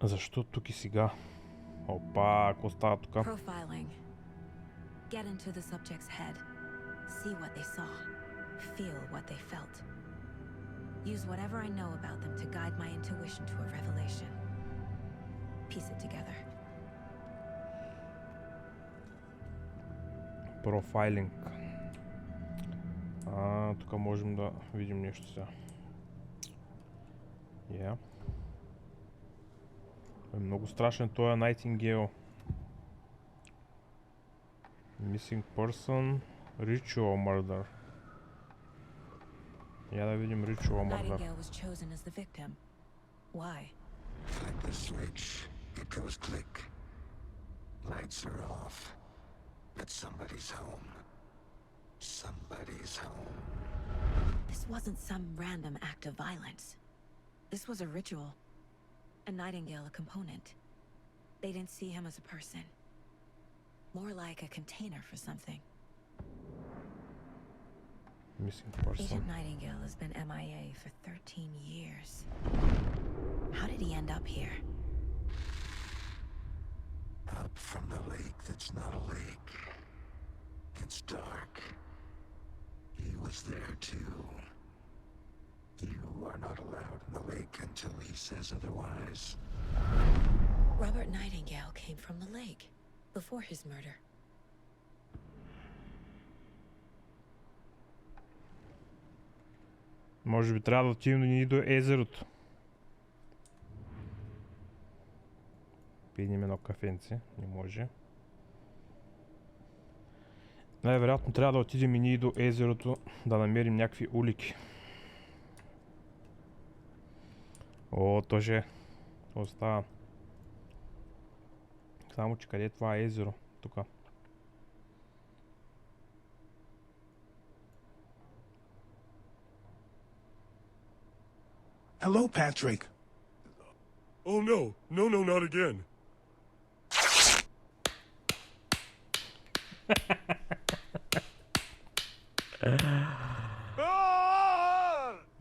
Speaker 1: Защо тук и сега? Опа, какво става тук?
Speaker 3: Profiling. Get into the subject's head. See what they saw. Feel what they felt. Use whatever I know about them to guide my intuition to a revelation. Piece it together.
Speaker 1: Профайлинг. Тук можем да видим нещо сега. Е много страшен този Nightingale. Missing person. Ritual murder. Я да видим Ritual murder.
Speaker 3: Nightingale was chosen as the victim. Why?
Speaker 5: Like the switch, it goes click. Lights are off. But somebody's home. Somebody's home.
Speaker 3: This wasn't some random act of violence. This was a ritual. A Nightingale a component. They didn't see him as a person. More like a container for something.
Speaker 1: Missing person.
Speaker 3: Agent Nightingale has been MIA for 13 years. How did he end up here?
Speaker 5: Up from the lake that's not a lake. It's dark. He was there too. You are not allowed in the lake until he says otherwise.
Speaker 3: Robert Nightingale came from the lake before his murder.
Speaker 1: Може би трябва да отидем и до езерото. Пинем едно кафенце. Не може. Най-вероятно трябва да отидем и ние до езерото да намерим някакви улики. О, тоже остава. Само че къде е това езеро? Тука.
Speaker 5: Hello, Patrick.
Speaker 6: Oh no, no, not again.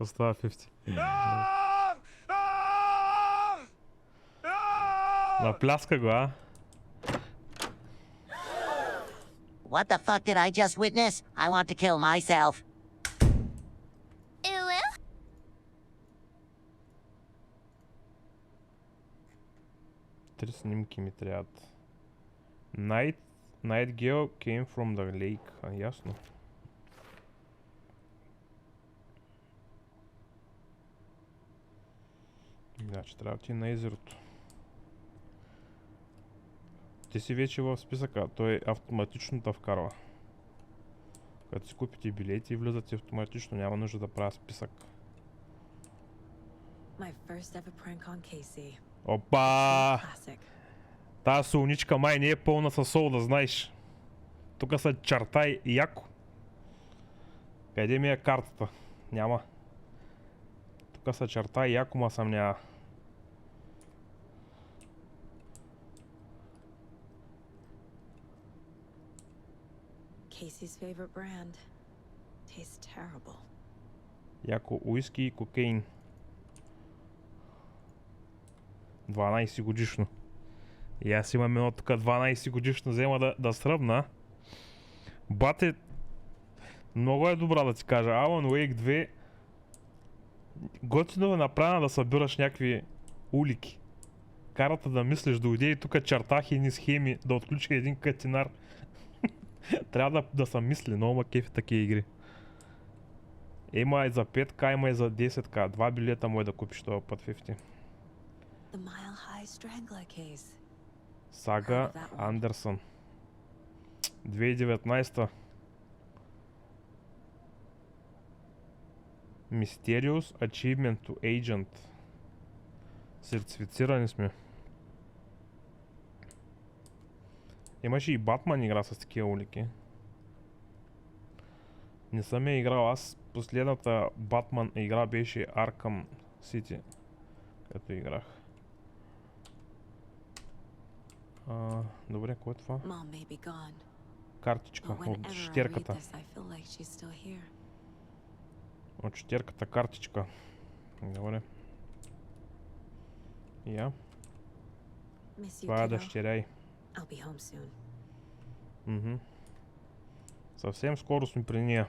Speaker 1: Остава 50. Напляска го, а?
Speaker 10: What the fuck did I just witness? I want to kill myself.
Speaker 1: Три снимки ми трябват. Nightingale came from the lake. Ясно. Значи трябва да ти на езерото. Ти си вече в списъка, той автоматично да вкарва. Като си купите билети и влизате автоматично, няма нужда да правя списък. Опа! Тая солничка май не е пълна със сол, да знаеш. Тук са чертай яко. Къде ми е картата? Няма. Тук са чертай яко, ма съм няма.
Speaker 3: Casey's favorite brand. Tastes terrible.
Speaker 1: Яко уиски и кокаин. 12 годишно. И аз имам едно тук 12 годишно, взема да сръбна. Бате, много е добра да ти кажа. Alan Wake 2 готино е направена да събираш някакви улики. Карата да мислиш, да уйде и тук чертах едни схеми, да отключи един катинар. Трябва да са мисли, много ма кефи такива игри. Има и за 5к, има и за 10к. 2 билета може да купиш този път 50. Сага Андерсън. 2019. Mysterious Achievement to Agent. Сертифицирани сме. Имаше и Батман игра с такива улики. Не съм я играл. Аз последната Батман игра беше Arkham City, като играх. Добре, кое е това? Картичка от четерката. От четерката картичка. Добре. Я. Това е дъщеря й. Съвсем скоро сме при нея.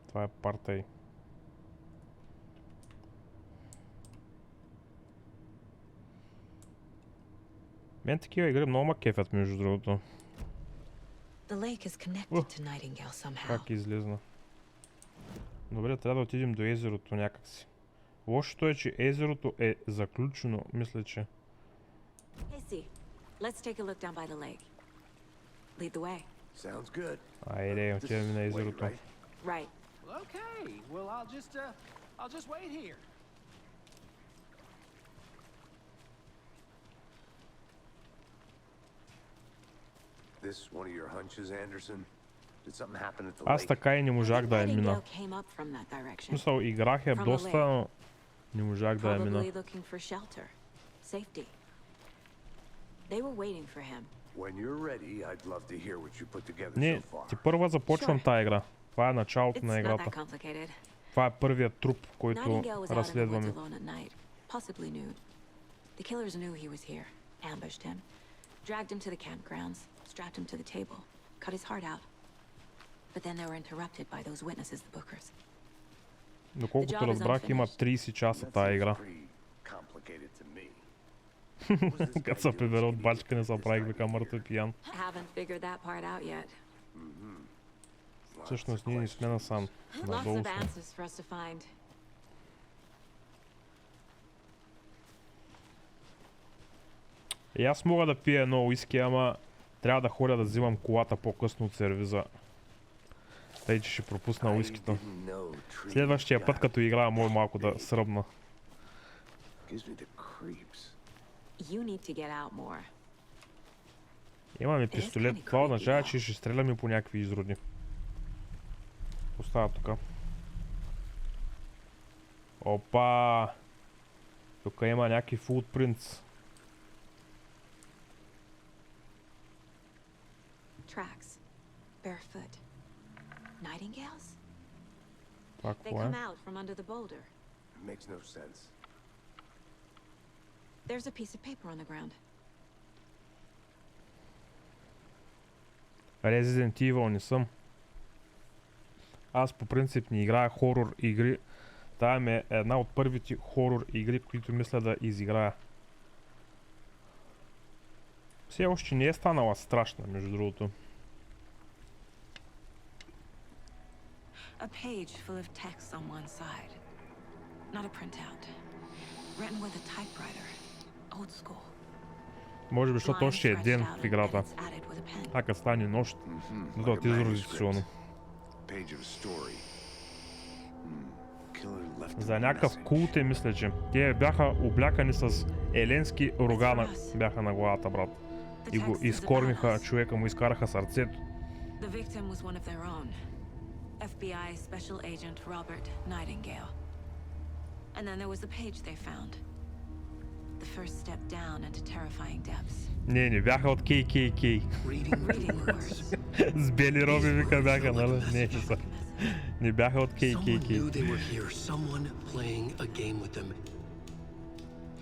Speaker 1: Това е парта й. Мен такива игри много ма кефят, между другото. Как излезна? Добре, трябва да отидем до езерото някакси. Лошото е, че езерото е заключено, мисля, че. Айде, отидем на езерото. Аз така и не можах да я мина. В смисъл, играх я доста, но не можах да я мина. Не, ти първа започвам тая игра. Това е началото на играта. Това е първият труп, който разследваме. Dragged him to the campgrounds, strapped him to the table, cut his heart out. But then they were interrupted by those witnesses, the bookers. Доколкото разбрах, има 30 часа тая игра. Като се прибера от бачка, не се правих века мъртъв пиян. Всъщност ние не сме насам. Надолу сме. И аз мога да пия едно уиски, ама трябва да ходя да взимам колата по-късно от сервиза. Тъй, че ще пропусна уискито. Следващия път, като играя, мога малко да сръбна. Имаме пистолет. Това означава, че ще стреляме по някакви изроди. Остава тук. Опа! Тук има някакви футпринтс.
Speaker 8: Tracks. Barefoot. Nightingales?
Speaker 1: They come
Speaker 8: out from under the boulder.
Speaker 5: Makes no sense.
Speaker 8: There's a piece of paper on the ground.
Speaker 1: Resident Evil не съм. Аз по принцип не играя хорор игри. Тая е една от първите хорор игри, които мисля да изиграя. Все още не е станала страшна, между другото.
Speaker 3: A page full of text on one side. Not a printout. Written with a typewriter. Old school.
Speaker 1: Може би, защото още е ден в играта. А като стане нощ, да дойдат изроди силно. За някакъв култ е, мисля, че. Те бяха облякани с еленски рога бяха на главата, брат. И го изкормиха човека, му изкараха сърцето.
Speaker 3: FBI Special Agent Robert Nightingale. And then there was the page they found. The first step down into terrifying depths.
Speaker 1: Не бяха от KKK. С бели роби вика бяха, нали? Не са. Не бяха от KKK.
Speaker 2: Someone playing a game with them.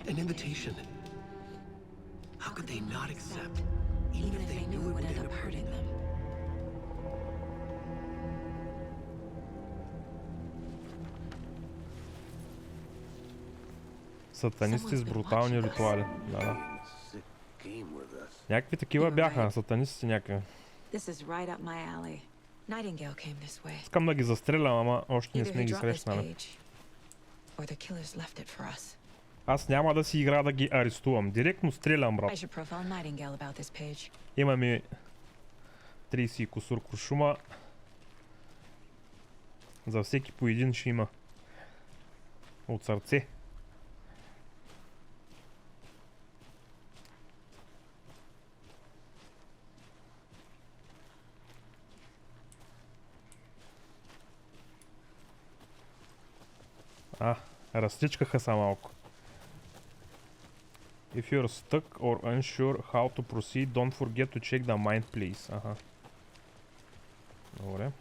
Speaker 2: An invitation. How could they not accept, even if they knew it would end up hurting them?
Speaker 1: Сатанисти с брутални ритуали. Да. Някакви такива бяха, сатанисти някакви. Искам да ги застрелям, ама още не сме ги срещнали. Аз няма да си игра да ги арестувам. Директно стрелям, брат. Имаме 30 и кусур куршума. За всеки по един ще има. От сърце. Разтичкаха са малко. If you're stuck or unsure how to proceed, don't forget to check the mind, please. Аха. Добре.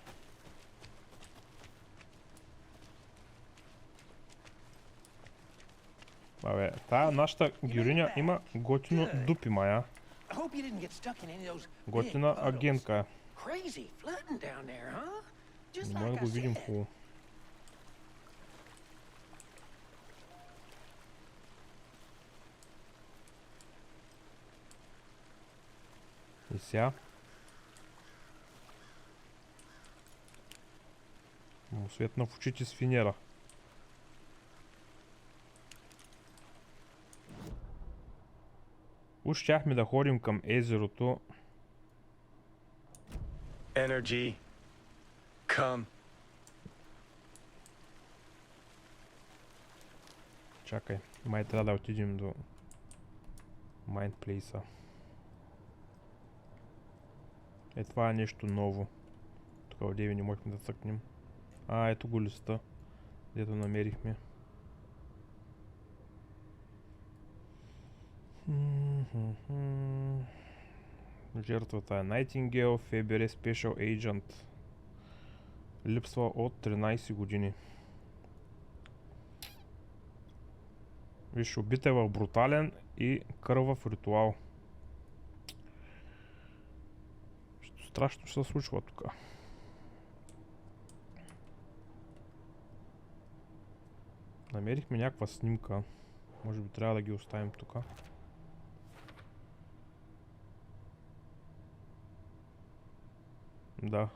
Speaker 1: Абе, тая нашата героиня има готино дупи, мая. Готина агентка. Не може да го видим хубаво. И сега. Му светна в очите с финера. Уж щяхме да ходим към езерото.
Speaker 11: Energy. Come.
Speaker 1: Чакай, май трябва да отидем до Mind Place-а. Това е нещо ново. Тук одеви не можем да цъкнем. Ето го листа, дето намерихме. Жертвата е Nightingale, ФБР Special Agent. Липсва от 13 години. Виж, убит е в брутален и кървав ритуал. Страшно ще се случва тук. Намерихме някаква снимка. Може би трябва да ги оставим тук. Да.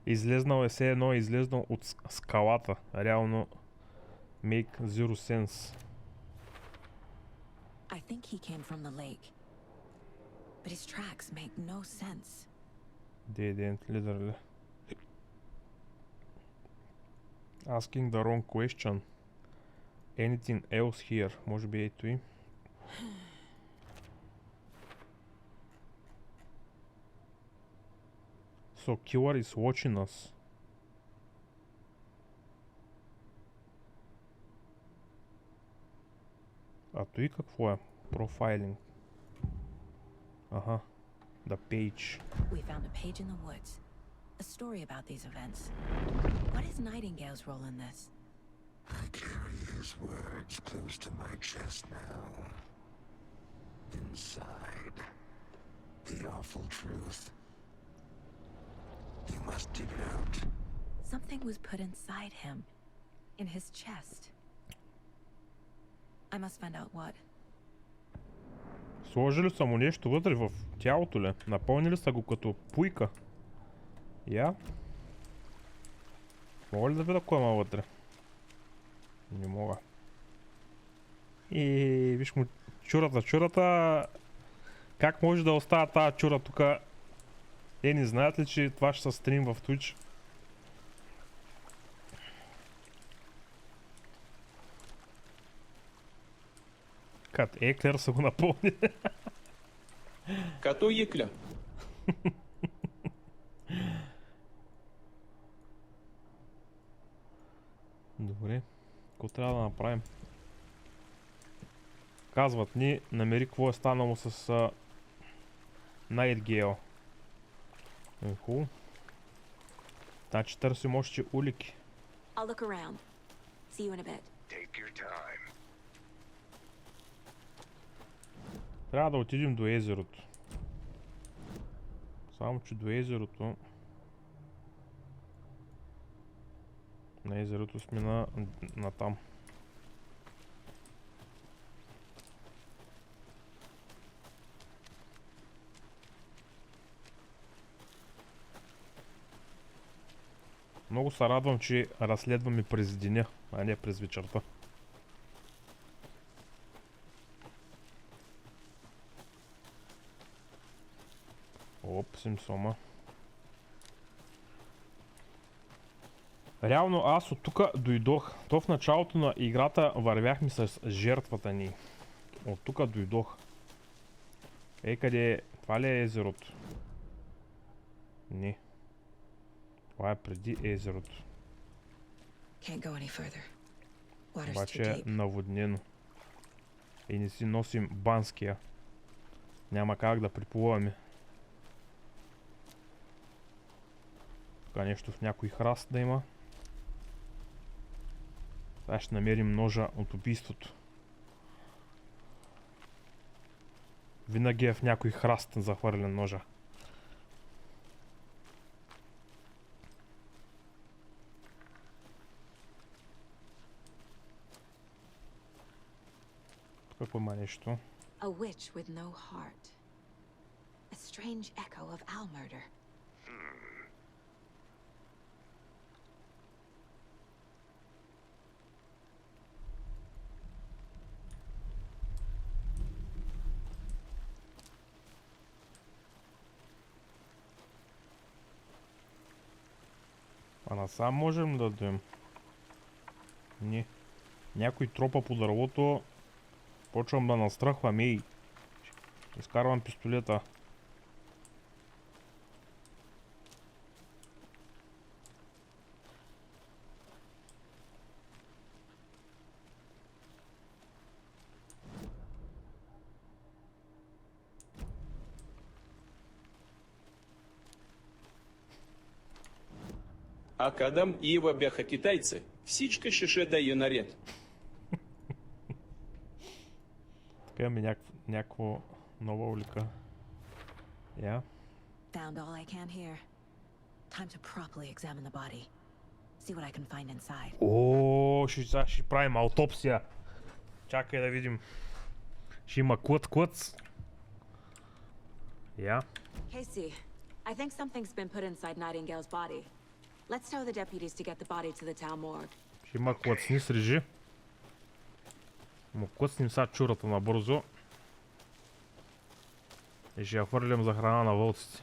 Speaker 1: Излезнал е все едно, излезнал от скалата. Реално make zero sense.
Speaker 3: I think he came from the lake. But his tracks make no sense.
Speaker 1: They didn't, literally. Asking the wrong question. Anything else here? Може би ето и. So killer is watching us. А то и какво е? Profiling. Ага. The page.
Speaker 3: We found a page in the woods. A story about these events. What is Nightingale's role in this?
Speaker 12: I carry his words close to my chest now. Inside, the awful truth. You must dig it out.
Speaker 3: Something was put inside him. In his chest. I must find out what.
Speaker 1: Сложили са му нещо вътре в тялото ли? Напълнили са го като пуйка. Я? Мога ли да видя кой има вътре? Не мога. И виж му чурата. Как може да остава тази чура тук? Не знаят ли, че това ще се стрим в Twitch? Кат Еклер са го напълни.
Speaker 11: Като Екля.
Speaker 1: Добре. Какво трябва да направим? Казват ни, намери какво е станало с Nightingale. Хубаво. Значи търсим още улики.
Speaker 8: I'll look around. See you in a bit.
Speaker 12: Take your time.
Speaker 1: Трябва да отидем до езерото. Само че до езерото... На езерото сме на там. Много се радвам, че разследваме през деня, а не през вечерта. Оп, симсома. Реално аз от тук дойдох. То в началото на играта вървяхме с жертвата ни. От тук дойдох. Ей, къде е? Това ли е езерото? Не. Това е преди езерото. Обаче е наводнено. И не си носим банския. Няма как да приплуваме. Тук нещо в някой храст да има. Сега ще намерим ножа от убийството. Винаги е в някой храст захвърлен ножа. Тук има нещо.
Speaker 8: A witch with no heart. A strange echo of owl murder.
Speaker 1: А насам можем да дадем? Не. Някой тропа по дървото. Почвам да настрахвам, ей. Изкарвам пистолета.
Speaker 13: А кадам Ива бяха китайцы, всичка шеше да я наред.
Speaker 1: Така имаме някакво нова улика. Я.
Speaker 3: Found all I can here. Time to properly examine the body. See what I can find inside.
Speaker 1: О, ще правим аутопсия. Чакай да видим. Ще има клъц. Я.
Speaker 8: Casey, I think something's been put inside Nightingale's body. Let's tell the deputies to get the body to the town morgue.
Speaker 1: Ще има клъцни с режи. Му клъцнем сега чурата набързо. И ще я хвърлям за храна на вълците.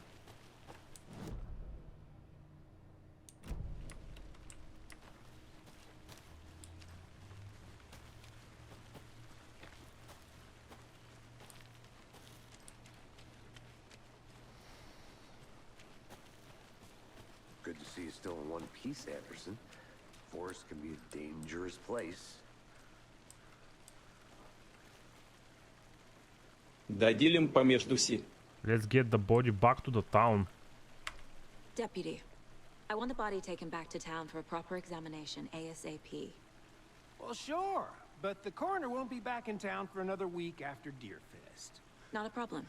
Speaker 5: Good to see you still in one piece, Anderson. Forest can be a dangerous place.
Speaker 13: Доделим помежду си.
Speaker 1: Let's get the body back to the town.
Speaker 8: Deputy, I want the body taken back to town for a proper examination ASAP.
Speaker 7: Well, sure, but the coroner won't be back in town for another week after Deerfest.
Speaker 8: Not a problem.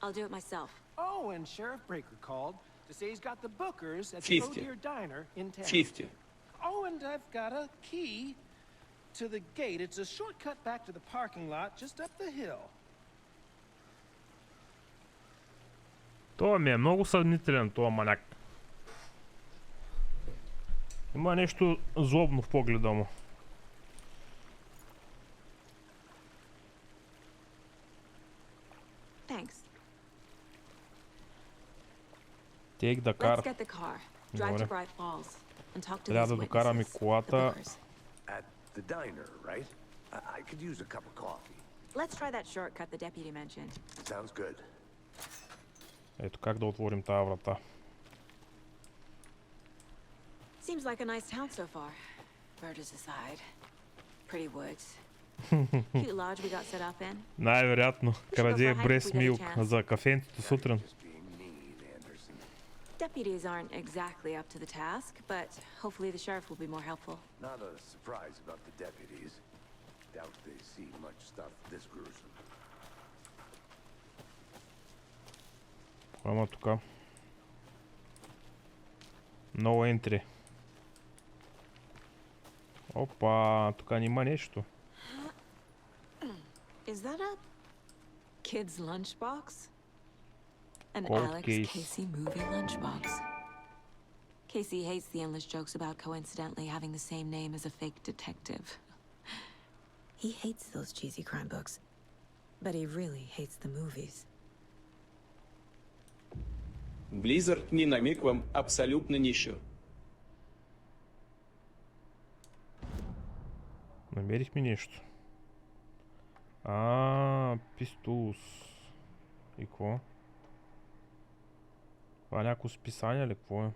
Speaker 8: I'll do it myself.
Speaker 7: Oh, and Sheriff Breaker called to say he's got the bookers at the
Speaker 13: 50.
Speaker 7: O'Deer Diner in town.
Speaker 13: 50.
Speaker 7: Oh, and I've got a key to the gate. It's a shortcut back to the parking lot just up the hill.
Speaker 1: Това ми е много съмнителен, това маняк. Има нещо злобно в погледа му.
Speaker 8: Thanks.
Speaker 1: Take the car.
Speaker 8: Let's get the car. Drive to Bright Falls and talk to
Speaker 1: Трябва
Speaker 8: these
Speaker 1: да докараме
Speaker 8: witnesses, the
Speaker 1: колата.
Speaker 8: bookers.
Speaker 5: At the diner, right? I could use a cup of coffee.
Speaker 8: Let's try that shortcut the deputy mentioned.
Speaker 5: Sounds good.
Speaker 1: Ето как да отворим тази врата.
Speaker 8: Seems like a nice town so far. Murders aside. Pretty woods. Cute lodge we got set up in.
Speaker 1: Най-вероятно краде breast milk за кафенцето сутрин.
Speaker 8: Deputies aren't exactly up to the task, but hopefully the sheriff will be more helpful.
Speaker 5: Not a surprise about the deputies. Doubt they see much stuff this gruesome.
Speaker 1: Ама тука. No entry. Опа, тука няма нещо.
Speaker 8: Is that a kid's lunchbox? An
Speaker 1: Cold
Speaker 8: Alex
Speaker 1: case.
Speaker 8: Casey movie lunchbox. Casey hates the endless jokes about coincidentally having the same name as a fake detective.
Speaker 3: He hates those cheesy crime books, but he really hates the movies.
Speaker 13: Blizzard ни на миг вам абсолютно нищо.
Speaker 1: Намерихме нещо. Пистус. И какво? Това е някакво списание или какво е?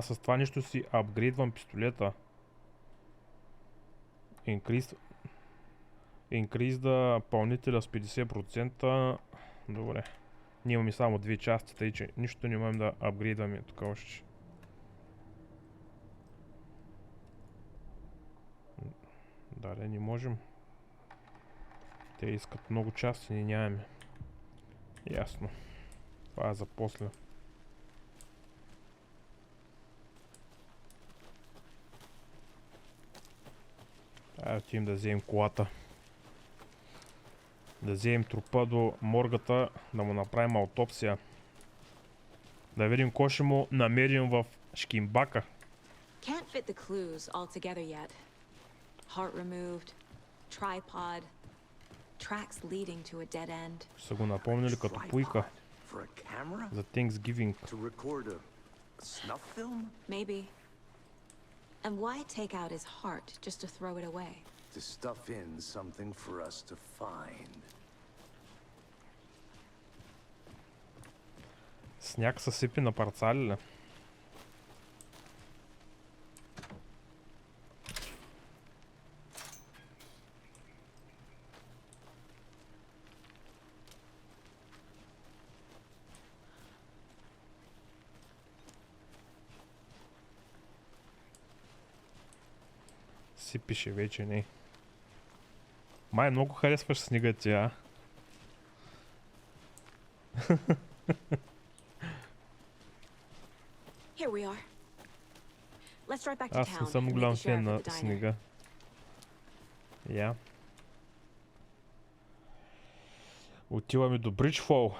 Speaker 1: С това нещо си апгрейдвам пистолета. Increase да пълнителя с 50%. Добре. Ние имаме само две части, тъй че нищо не можем да апгрейдваме тук още. Далее не можем. Те искат много части, ние нямаме. Ясно. Това е за после. Отидем да вземем колата. Да вземем трупа до моргата, да му направим аутопсия. Да видим кой ще му намерим в шкимбака.
Speaker 8: Can't fit the clues all together yet. Heart removed, tripod, tracks leading to a dead end.
Speaker 1: Са го напомнили като пуйка за Thanksgiving.
Speaker 8: Maybe. And why take out his heart just to throw it away?
Speaker 5: To stuff in something for us to find.
Speaker 1: Сняг се сипи на парцали ли? Сипише вече, не. Май много харесваш снега ти, а?
Speaker 8: Here we are. Let's drive back to
Speaker 1: Аз
Speaker 8: town.
Speaker 1: не съм голям фен на снега. Отиваме до Бриджфол.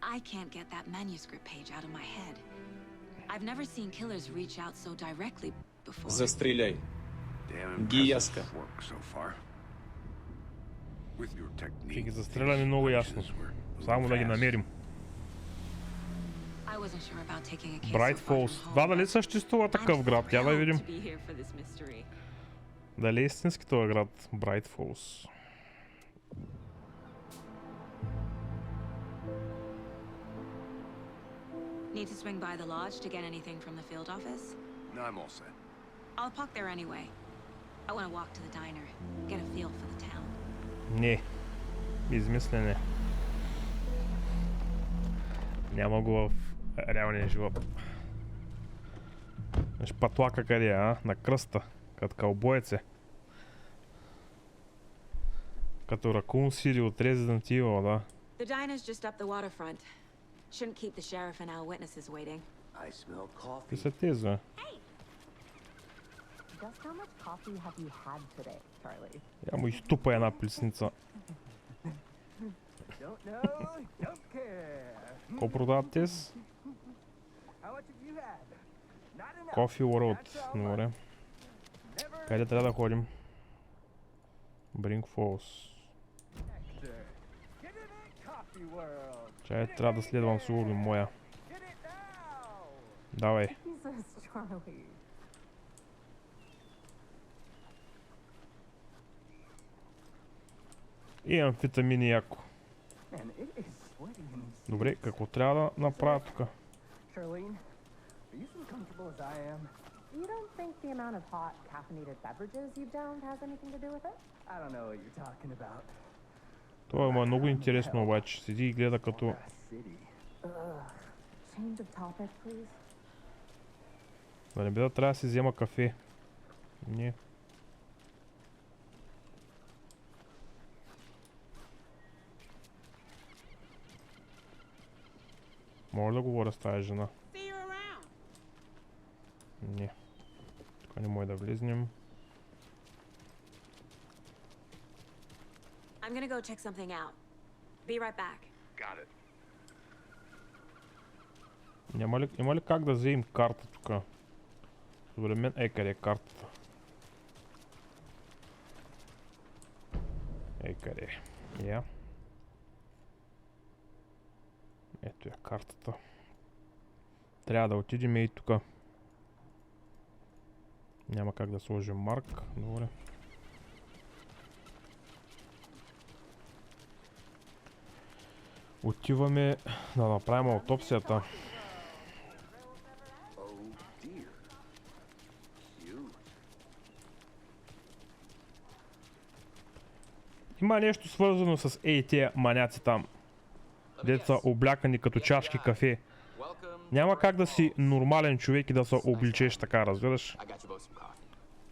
Speaker 8: I can't get that manuscript page out of my head. I've never seen killers reach out so directly before.
Speaker 13: Застреляй. Ги Яска.
Speaker 1: Ще ги застреляме много ясно. Само да ги намерим. Брайт Фолс. Да, дали съществува такъв град? Тя да видим. Дали е истински този град? Брайт Фолс.
Speaker 8: Need to swing by the lodge to get anything from the field office?
Speaker 5: No, I'm all set.
Speaker 8: I'll park there anyway. I want to walk to the diner, get a feel for the town.
Speaker 1: Не. Измислене. Няма го в реалния живот. Виж патлака къде е, а? На кръста. Като кълбоеце. Като Ракун Сити от Resident Evil, да.
Speaker 8: The diner's just up the waterfront. Shouldn't keep the sheriff and our witnesses waiting.
Speaker 5: I smell coffee.
Speaker 1: Ти са тези, бе.
Speaker 14: Just how much coffee have you had today, Charlie?
Speaker 1: Я му изтупа една плесница. Ко продават тези? Coffee World. Добре. Къде трябва да ходим? Brink Falls. Чай, трябва да следвам сигурно моя. Давай. И амфетамини яко. Добре, какво трябва да направя тук?
Speaker 14: You don't think the amount of hot caffeinated beverages you've downed has anything to do with it?
Speaker 7: I don't know what you're talking about.
Speaker 1: Това е много интересно обаче. Седи и гледа като...
Speaker 14: Change of topic, please.
Speaker 1: Да не би да трябва да си взема кафе. Не. Може да говоря с тази жена? Не. Тук не може да влезнем.
Speaker 8: I'm gonna go check something out. Be right back.
Speaker 5: Got it.
Speaker 1: Има ли как да вземем карта тук? Добре, мен къде е картата? Къде е? Я. Ето я картата. Трябва да отидем и тук. Няма как да сложим марк. Добре. Отиваме да направим аутопсията. Има нещо свързано с тия маняци там. Деца облякани като чашки кафе. Няма как да си нормален човек и да се обличеш така, разбираш?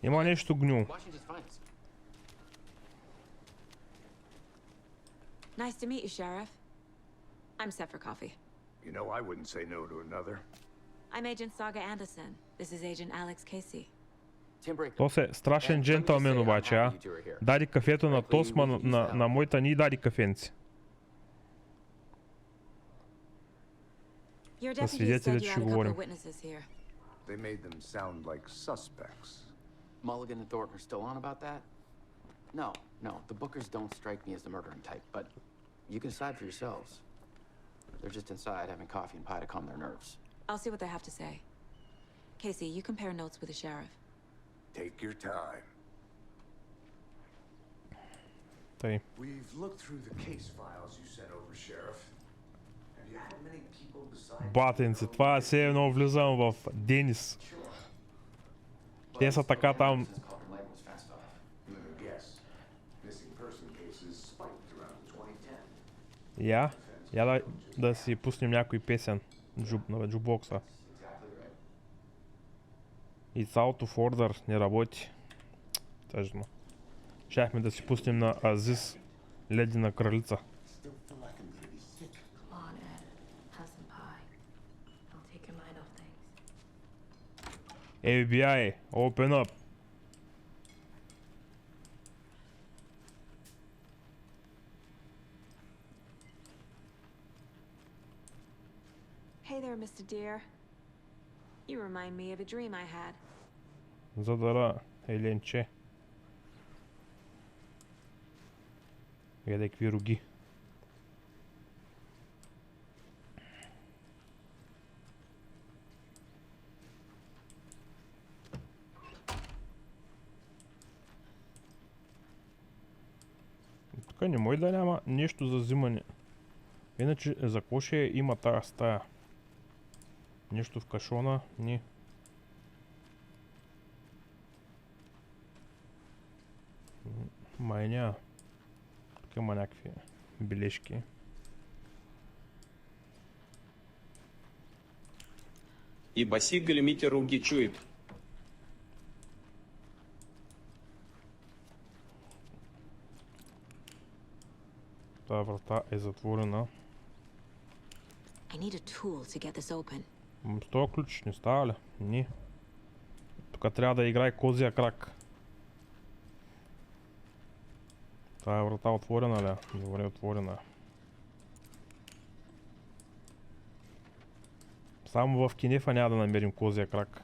Speaker 1: Има нещо гнило.
Speaker 8: Nice to meet you, Sheriff. I'm set for coffee.
Speaker 5: You know, I wouldn't say no to another.
Speaker 8: I'm Agent Saga Anderson. This is Agent Alex Casey.
Speaker 1: То се страшен джентълмен обаче, а? Дади кафето на Тосма, на моята ни дади кафенци.
Speaker 8: Your deputy said you had a couple of witnesses here.
Speaker 5: They made them sound like suspects.
Speaker 15: Mulligan and Thornton are still on about that? No, the Bookers don't strike me as the murdering type, but you can decide for yourselves. They're just inside having coffee and pie to calm their nerves.
Speaker 8: I'll see what they have to say. Casey, you compare notes with the sheriff.
Speaker 5: Take your time. We've looked through the case files you sent over, Sheriff. Have you had many people decide?
Speaker 1: Батенци, това е все едно влизам в Денис. Те са така там. Я да си пуснем някой песен на джубокса. It's out of order не работи. Тъжно. Щяхме да си пуснем на Азис, Ледена кралица. FBI, open up.
Speaker 8: Hey there, Mr. Deer. You remind me of a dream I had.
Speaker 1: Задара, Еленче. Гледай какви роги. Тук не може да няма нещо за взимане. Иначе за какво ще има тази стая? Нещо в кашона? Не. Май няма. Тук има някакви бележки.
Speaker 13: И баси големите руки чует.
Speaker 1: Тази врата е затворена. С този ключ не става ли? Не. Тук трябва да играе козия крак. Тая врата отворена ли? Добре, отворена. Само в кинефа няма да намерим козия крак.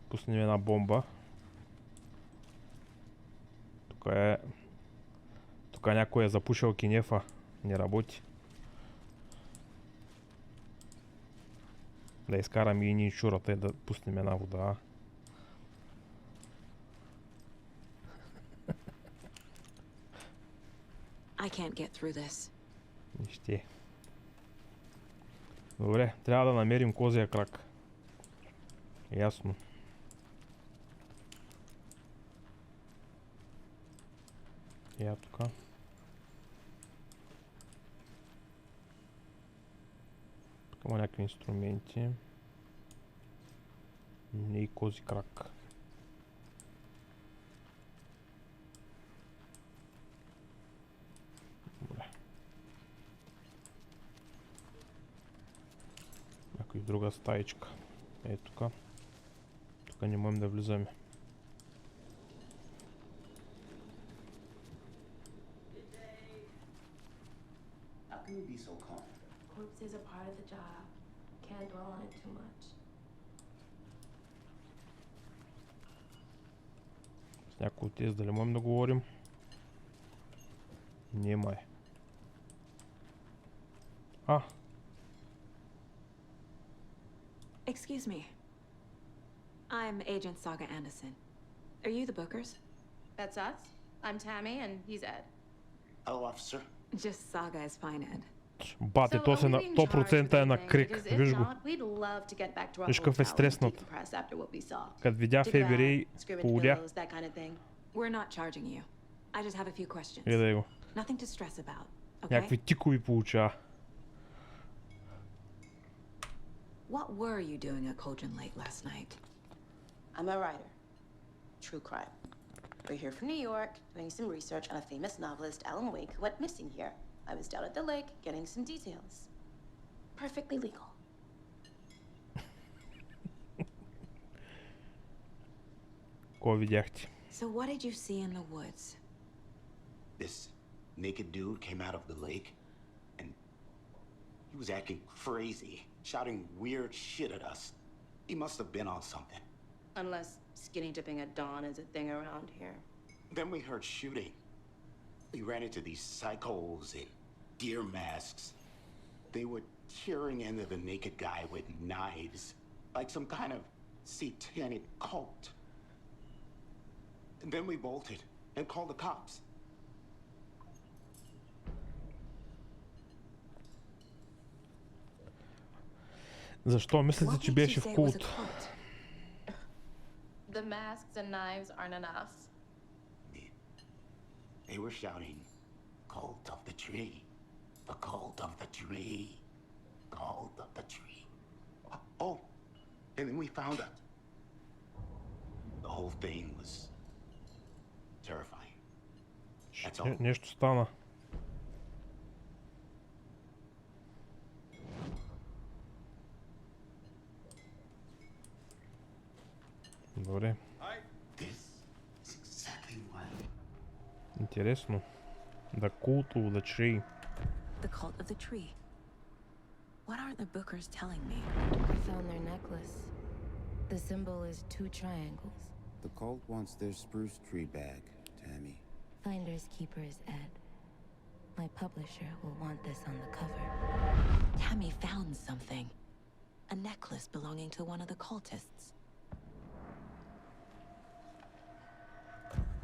Speaker 1: Пуснем една бомба. Тук някой е запушил кинефа. Не работи. Да изкараме и ние чурата и да пуснем една вода.
Speaker 8: I can't get through this.
Speaker 1: Нище. Добре, трябва да намерим козия крак. Ясно. Я тук. Тук има някакви инструменти. Не и кози крак. Добре. Някой друга стаичка. Е тук. Тук не можем да влизаме.
Speaker 16: Corpse is a part of the job. Can't dwell on it too much.
Speaker 1: С някой от тези дали можем да говорим? Нема е.
Speaker 8: Excuse me. I'm Agent Saga Anderson. Are you the Bookers?
Speaker 16: That's us. I'm Tammy and he's Ed.
Speaker 17: Hello, officer.
Speaker 8: Just Saga is fine, Ed.
Speaker 1: Бате, то се на 100% е на крик. Виж го. Виж какъв е стреснат. Като видя Фебери, полудя.
Speaker 8: We're not charging you. I just have a few questions.
Speaker 1: Гледай го.
Speaker 8: Nothing to stress about.
Speaker 1: Някакви тикови получава.
Speaker 8: What were you doing at Cauldron Lake last night?
Speaker 18: I'm a writer. True crime. We're here from New York, doing some research on a famous novelist, Alan Wake, who went missing here. I was down at the lake, getting some details. Perfectly legal.
Speaker 1: Кого видяхте?
Speaker 8: So what did you see in the woods?
Speaker 17: This naked dude came out of the lake, and he was acting crazy, shouting weird shit at us. He must have been on something.
Speaker 18: Unless skinny dipping at dawn is a thing around here.
Speaker 17: Then we heard shooting. We ran into these psychos in deer masks. They were tearing into the naked guy with knives, like some kind of satanic cult. And then we bolted and called the cops.
Speaker 1: Защо мислите, че беше в култ?
Speaker 16: The masks and knives aren't enough.
Speaker 17: They were shouting, "Cult of the tree, the cult of the tree, cult of the tree." Oh, and then we found it. The whole thing was terrifying. That's all.
Speaker 1: Нещо стана. Добре. Интересно. The cult of the tree.
Speaker 8: The cult of the tree. What aren't the Bookers telling me?
Speaker 19: I found their necklace. The symbol is 2 triangles.
Speaker 12: The cult wants their spruce tree back, Tammy.
Speaker 19: Finders keepers, Ed. My publisher will want this on the cover.
Speaker 8: Tammy found something. A necklace belonging to one of the cultists.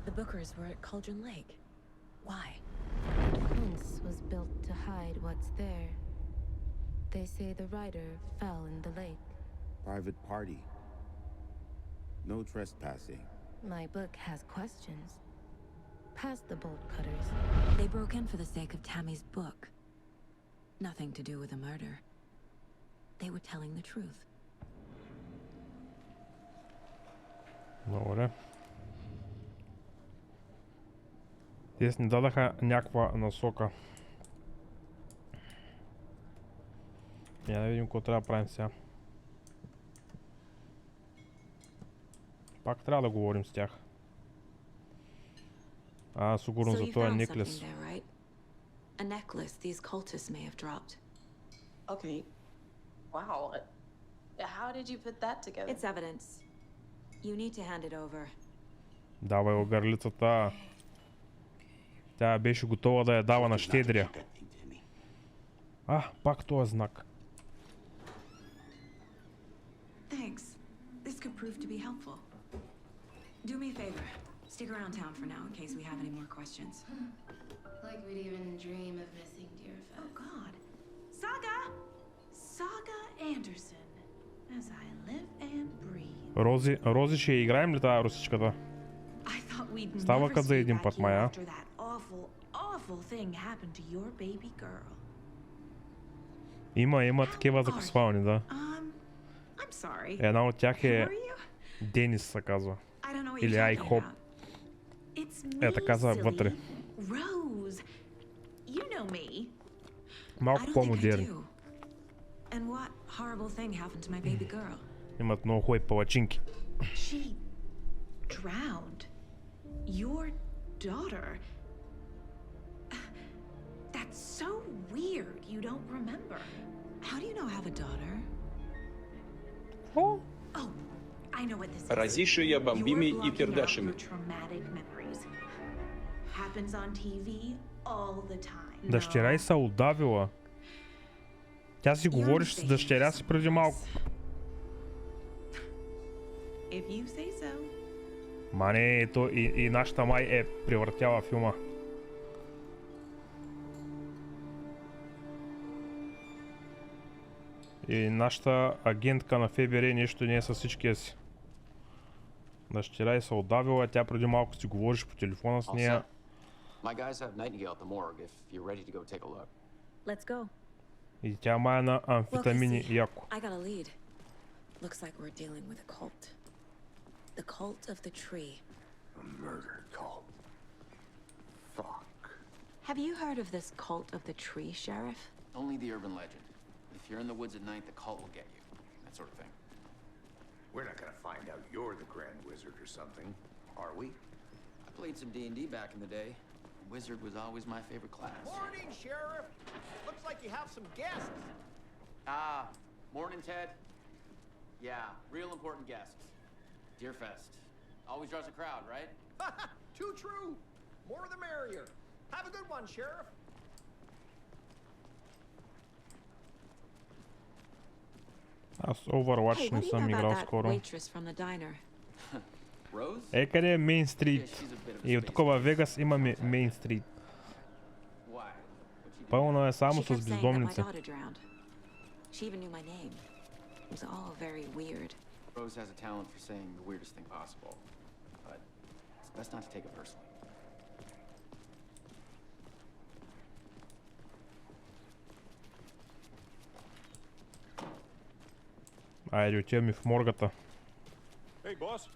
Speaker 8: The Bookers were at Cauldron Lake. Why?
Speaker 19: The fence was built to hide what's there. They say the writer fell in the lake.
Speaker 12: Private party. No trespassing.
Speaker 19: My book has questions. Past the bolt cutters.
Speaker 8: They broke in for the sake of Tammy's book. Nothing to do with the murder. They were telling the truth.
Speaker 1: Добре. Те ни дадаха някаква насока. Я да видим какво трябва да правим сега. Пак трябва да говорим с тях. Сигурно за този неклес.
Speaker 8: A necklace these cultists may have dropped.
Speaker 18: Okay. Wow. How did you put that together?
Speaker 8: It's evidence. You need to hand it over.
Speaker 1: Давай го гърлицата. Тя беше готова да я дава на щедрия. Пак този знак.
Speaker 8: Thanks. This could prove to be helpful. Do me a favor. Stick around town for now in case we have any more questions.
Speaker 16: Like we'd even dream of missing dear Fez.
Speaker 8: Oh God. Saga! Saga Anderson. As I live and breathe.
Speaker 1: Рози ще играем ли тази русичката? Става като за един път, Майя. Има такива закусвални, да. Една от тях е Денис, се казва. Или Айхоп. Така са вътре. Малко по-модерни. Имат много хубави палачинки.
Speaker 8: Drowned. Your daughter. That's so weird. You don't remember. How do you know I have a daughter? Oh, I know what this is.
Speaker 13: Разишия бомбими и пердашами.
Speaker 8: Traumatic memories. Happens on TV all the time.
Speaker 1: Дъщеря й се удавила. Тя си говориш с дъщеря си преди малко.
Speaker 8: If you say so.
Speaker 1: Мане, ето и нашата май е превъртяла филма. И нашата агентка на ФБР нещо не е със всичкия си. Дъщеря и се отдавила, тя преди малко си говориш по телефона с нея. И тя май на амфетамини яко.
Speaker 8: Looks like we're dealing with a cult. The cult of the tree.
Speaker 5: A murder cult. Fuck.
Speaker 8: Have you heard of this cult of the tree, Sheriff?
Speaker 15: Only the urban legend. If you're in the woods at night, the cult will get you. That sort of thing.
Speaker 5: We're not gonna find out you're the Grand Wizard or something, are we?
Speaker 15: I played some D&D back in the day. Wizard was always my favorite class.
Speaker 7: Morning, Sheriff. Looks like you have some guests.
Speaker 15: Morning, Ted. Yeah, real important guests. Deerfest. Always draws a crowd, right?
Speaker 7: Too true. More the merrier. Have a good one, Sheriff.
Speaker 1: Аз Overwatch не съм играл скоро. Къде е Мейн Стрит? И от тук във Вегас имаме Мейн Стрит. Пълна е само с бездомници.
Speaker 8: It was all very weird.
Speaker 15: Rose has a talent for saying the weirdest thing possible, but it's best not to take it personally.
Speaker 1: Айде, отиваме в моргата.
Speaker 6: Hey, boss.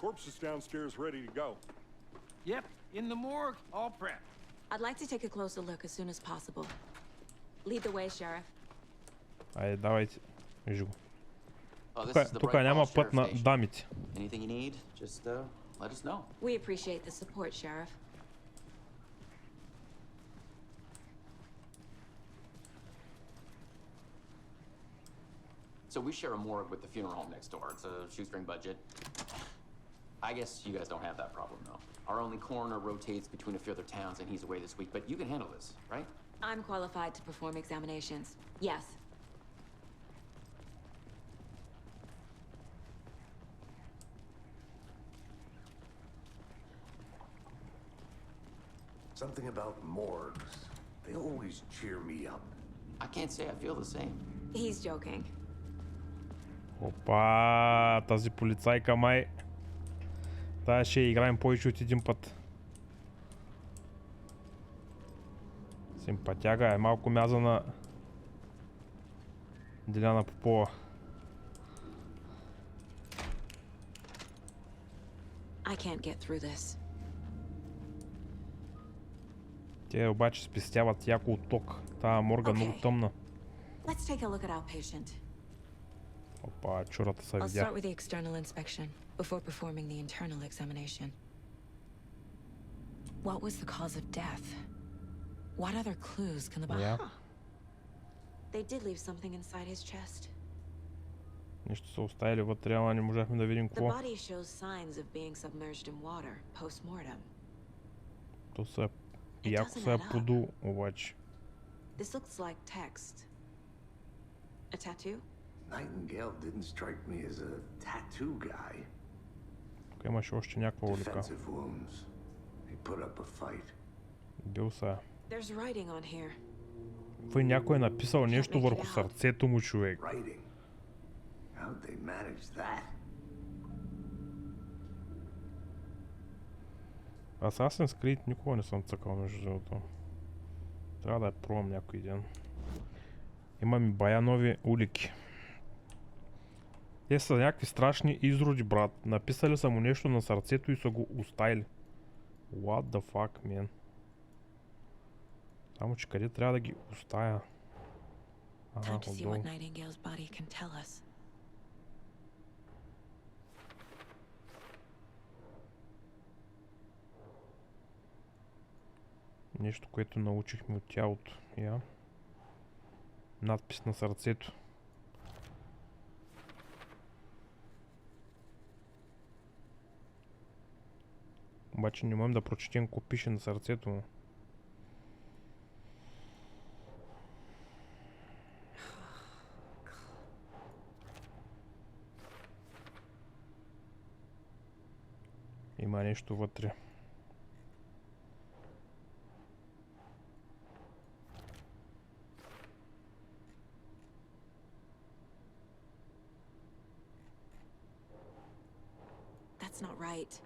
Speaker 6: Corpse is downstairs ready to go.
Speaker 7: Yep, in the morgue, all prepped.
Speaker 8: I'd like to take a closer look as soon as possible. Lead the way, Sheriff.
Speaker 1: Айде, давайте. Вижу го. Тук няма път на дамите.
Speaker 15: Anything you need, just let us know.
Speaker 8: We appreciate the support, Sheriff.
Speaker 15: So we share a morgue with the funeral home next door. It's a shoestring budget. I guess you guys don't have that problem, though. Our only coroner rotates between a few other towns, and he's away this week. But you can handle this, right?
Speaker 8: I'm qualified to perform examinations. Yes.
Speaker 5: Something about morgues. They always cheer me up.
Speaker 15: I can't say I feel the same.
Speaker 8: He's joking.
Speaker 1: Опа, тази полицайка май. Тая ще играем повече от един път. Симпатяга е, малко мяза на Деляна Попова.
Speaker 8: I can't get through this.
Speaker 1: Те обаче спестяват яко от ток. Тая морга много тъмна.
Speaker 8: Let's take a look at our patient.
Speaker 1: Опа, чурата се
Speaker 8: I'll
Speaker 1: видя.
Speaker 8: start with the external inspection before performing the internal examination. What was the cause of death? What other clues can the body...
Speaker 1: Yeah.
Speaker 8: They did leave something inside his chest.
Speaker 1: Нещо са оставили вътре, ама не можахме да видим
Speaker 8: The
Speaker 1: какво.
Speaker 8: body shows signs of being submerged in water post-mortem.
Speaker 1: То се яко се е подул, обаче.
Speaker 8: This looks like text. A tattoo?
Speaker 5: Nightingale didn't strike me as a tattoo guy.
Speaker 1: Тук имаше още някаква улика.
Speaker 5: Defensive wounds. He put up a fight.
Speaker 1: Бил се.
Speaker 8: There's writing on here.
Speaker 1: Той някой е написал нещо върху сърцето му, човек.
Speaker 5: Writing. How'd they manage that?
Speaker 1: Assassin's Creed никога не съм цъкал, между другото. Трябва да я пробвам някой ден. Имам и бая нови улики. Те са някакви страшни изроди, брат. Написали са му нещо на сърцето и са го оставили. What the fuck, man? Само че къде трябва да ги оставя? Ага, отдолу. Нещо, което научихме от тялото. Я. Надпис на сърцето. Обаче не можем да прочетем какво пише на сърцето му. Има нещо вътре.
Speaker 3: That's not right.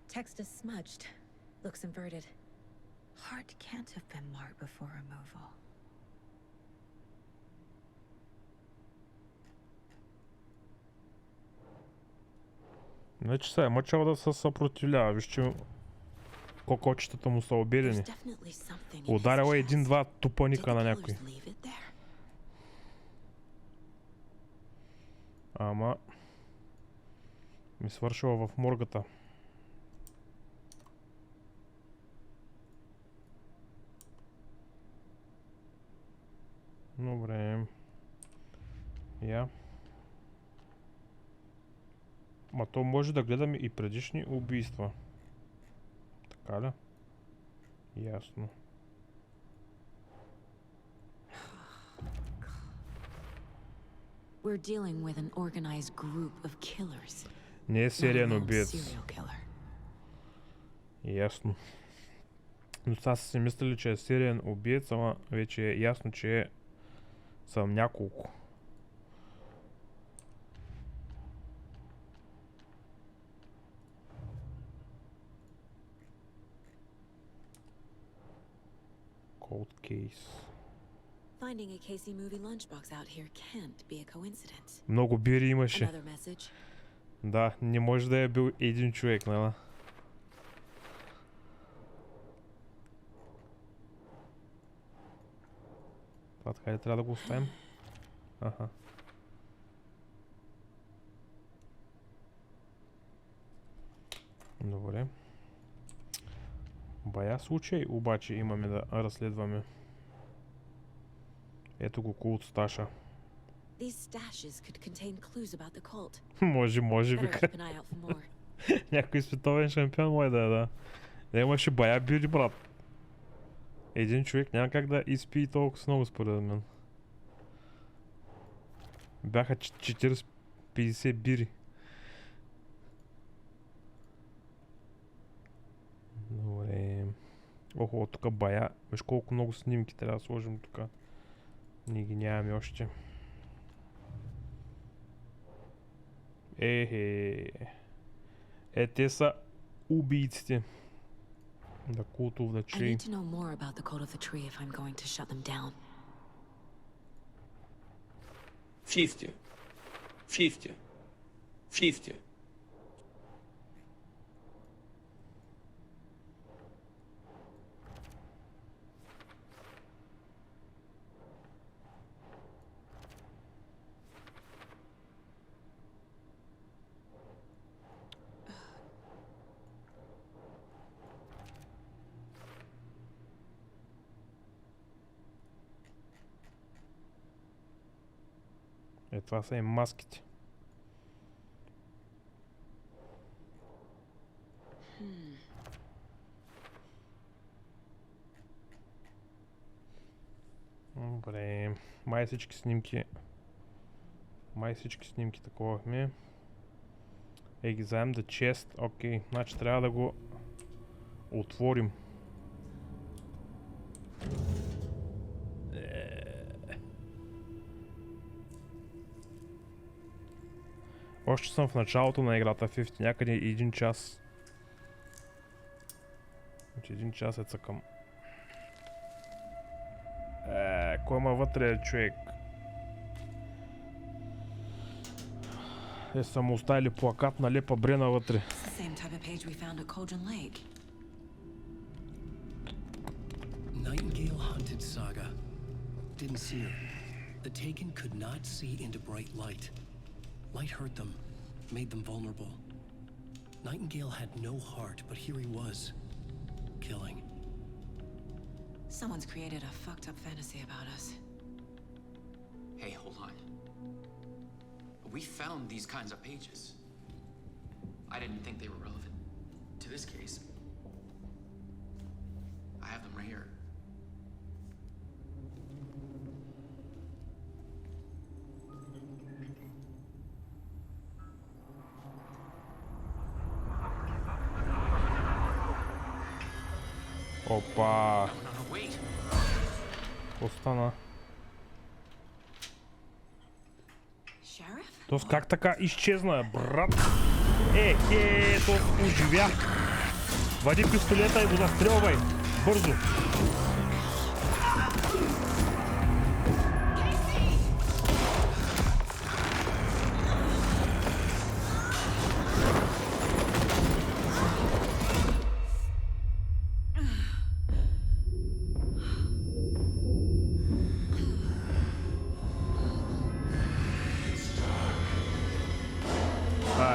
Speaker 3: Text is smudged. Looks inverted. Heart can't have been marked before removal.
Speaker 1: Значи сега е мъчал да се съпротивлява. Виж, че кокочетата му са обедени. Ударила един-два тупаника на някой. Ама ми свършила в моргата. Добре. Я. Ма то може да гледаме и предишни убийства. Така ли? Ясно.
Speaker 3: We're dealing with an organized group of killers.
Speaker 1: Не е сериен убиец. Ясно. Но сега са си мислили, че е сериен убиец, ама вече е ясно, че съм няколко. Cold case.
Speaker 3: Finding a Casey movie lunchbox out here can't be a coincidence.
Speaker 1: Много бири имаше.
Speaker 3: Another message.
Speaker 1: Да, не може да е бил един човек, нали? Това така ли трябва да го оставим? Аха. Добре. Бая случай обаче имаме да разследваме. Ето го култ сташа. може вика. Някой световен шампион мой да е, да. Да имаше бая бири, брат. Един човек няма как да изпи толкова много според мен. Бяха 40-50 бири. Добре. Охо, тук бая. Виж колко много снимки трябва да сложим тук. Ние ги нямаме още. Ехе. Те са убийците. The cult of the tree.
Speaker 3: I need to know more about the cult of the tree if I'm going to shut them down.
Speaker 13: 50. 50. 50.
Speaker 1: Това са и маските. Добре. Май всички снимки таковахме. Ги заем да чест. Окей. Значи трябва да го отворим. Още съм в началото на играта 50, някъде 1 час. Значи 1 час е цъкам. Кой има вътре, човек? Са му оставили плакат на Лепа Брена вътре.
Speaker 2: Nightingale hunted Saga. Didn't see her. The Taken could not see into bright light. Light hurt them, made them vulnerable. Nightingale had no heart, but here he was, killing.
Speaker 3: Someone's created a fucked up fantasy about us.
Speaker 15: Hey, hold on. We found these kinds of pages. I didn't think they were relevant to this case. I have them right here.
Speaker 1: Опа! Какво стана? Тоест как така изчезна, брат? То оживя! Вади пистолета и го застрелвай! Бързо!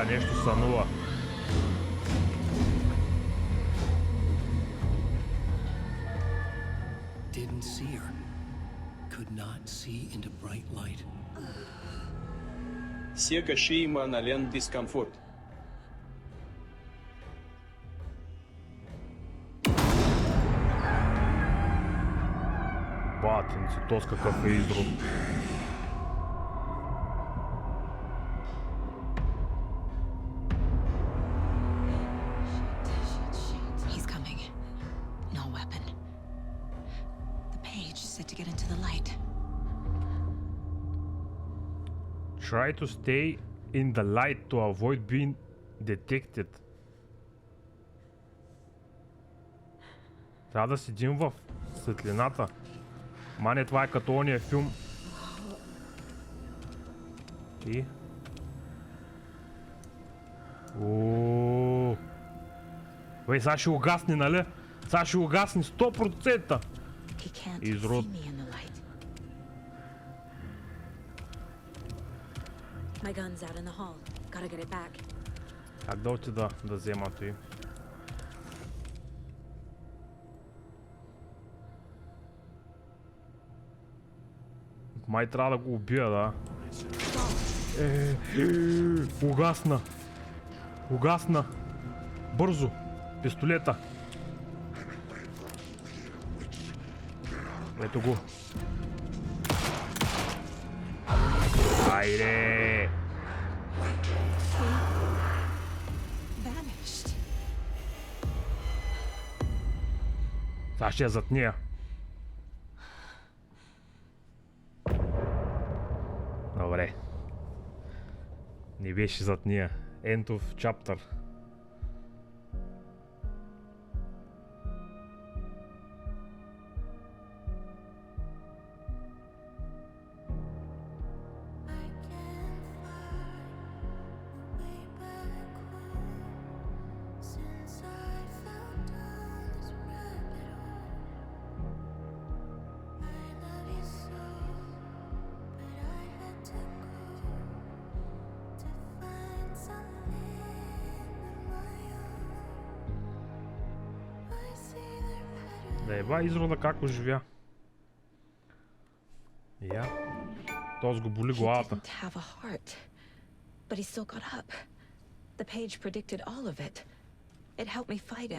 Speaker 1: Нещо сънува.
Speaker 2: Didn't see her. Could not see into bright light.
Speaker 13: Сякаш има нален дискомфорт.
Speaker 1: Батенци, тос какъв е изрод. Try to stay in the light to avoid being detected. Трябва да седим в светлината. Мане, това е като ония филм. И... Ооо... Вей, сега ще угасни, нали? Сега ще угасни 100%! Изрод.
Speaker 3: My gun's out in the hall. Gotta get it back.
Speaker 1: Как да отида да взема той? Май трябва да го убия, да. Угасна. Угасна. Бързо. Пистолета. Ето го. Айде! Сега ще е зад нея. Добре. Не беше зад нея. End of chapter. Да еба изрода как оживя. Я. Тоест го боли главата.
Speaker 3: But he still got up. The page predicted all of it. It helped me fight him.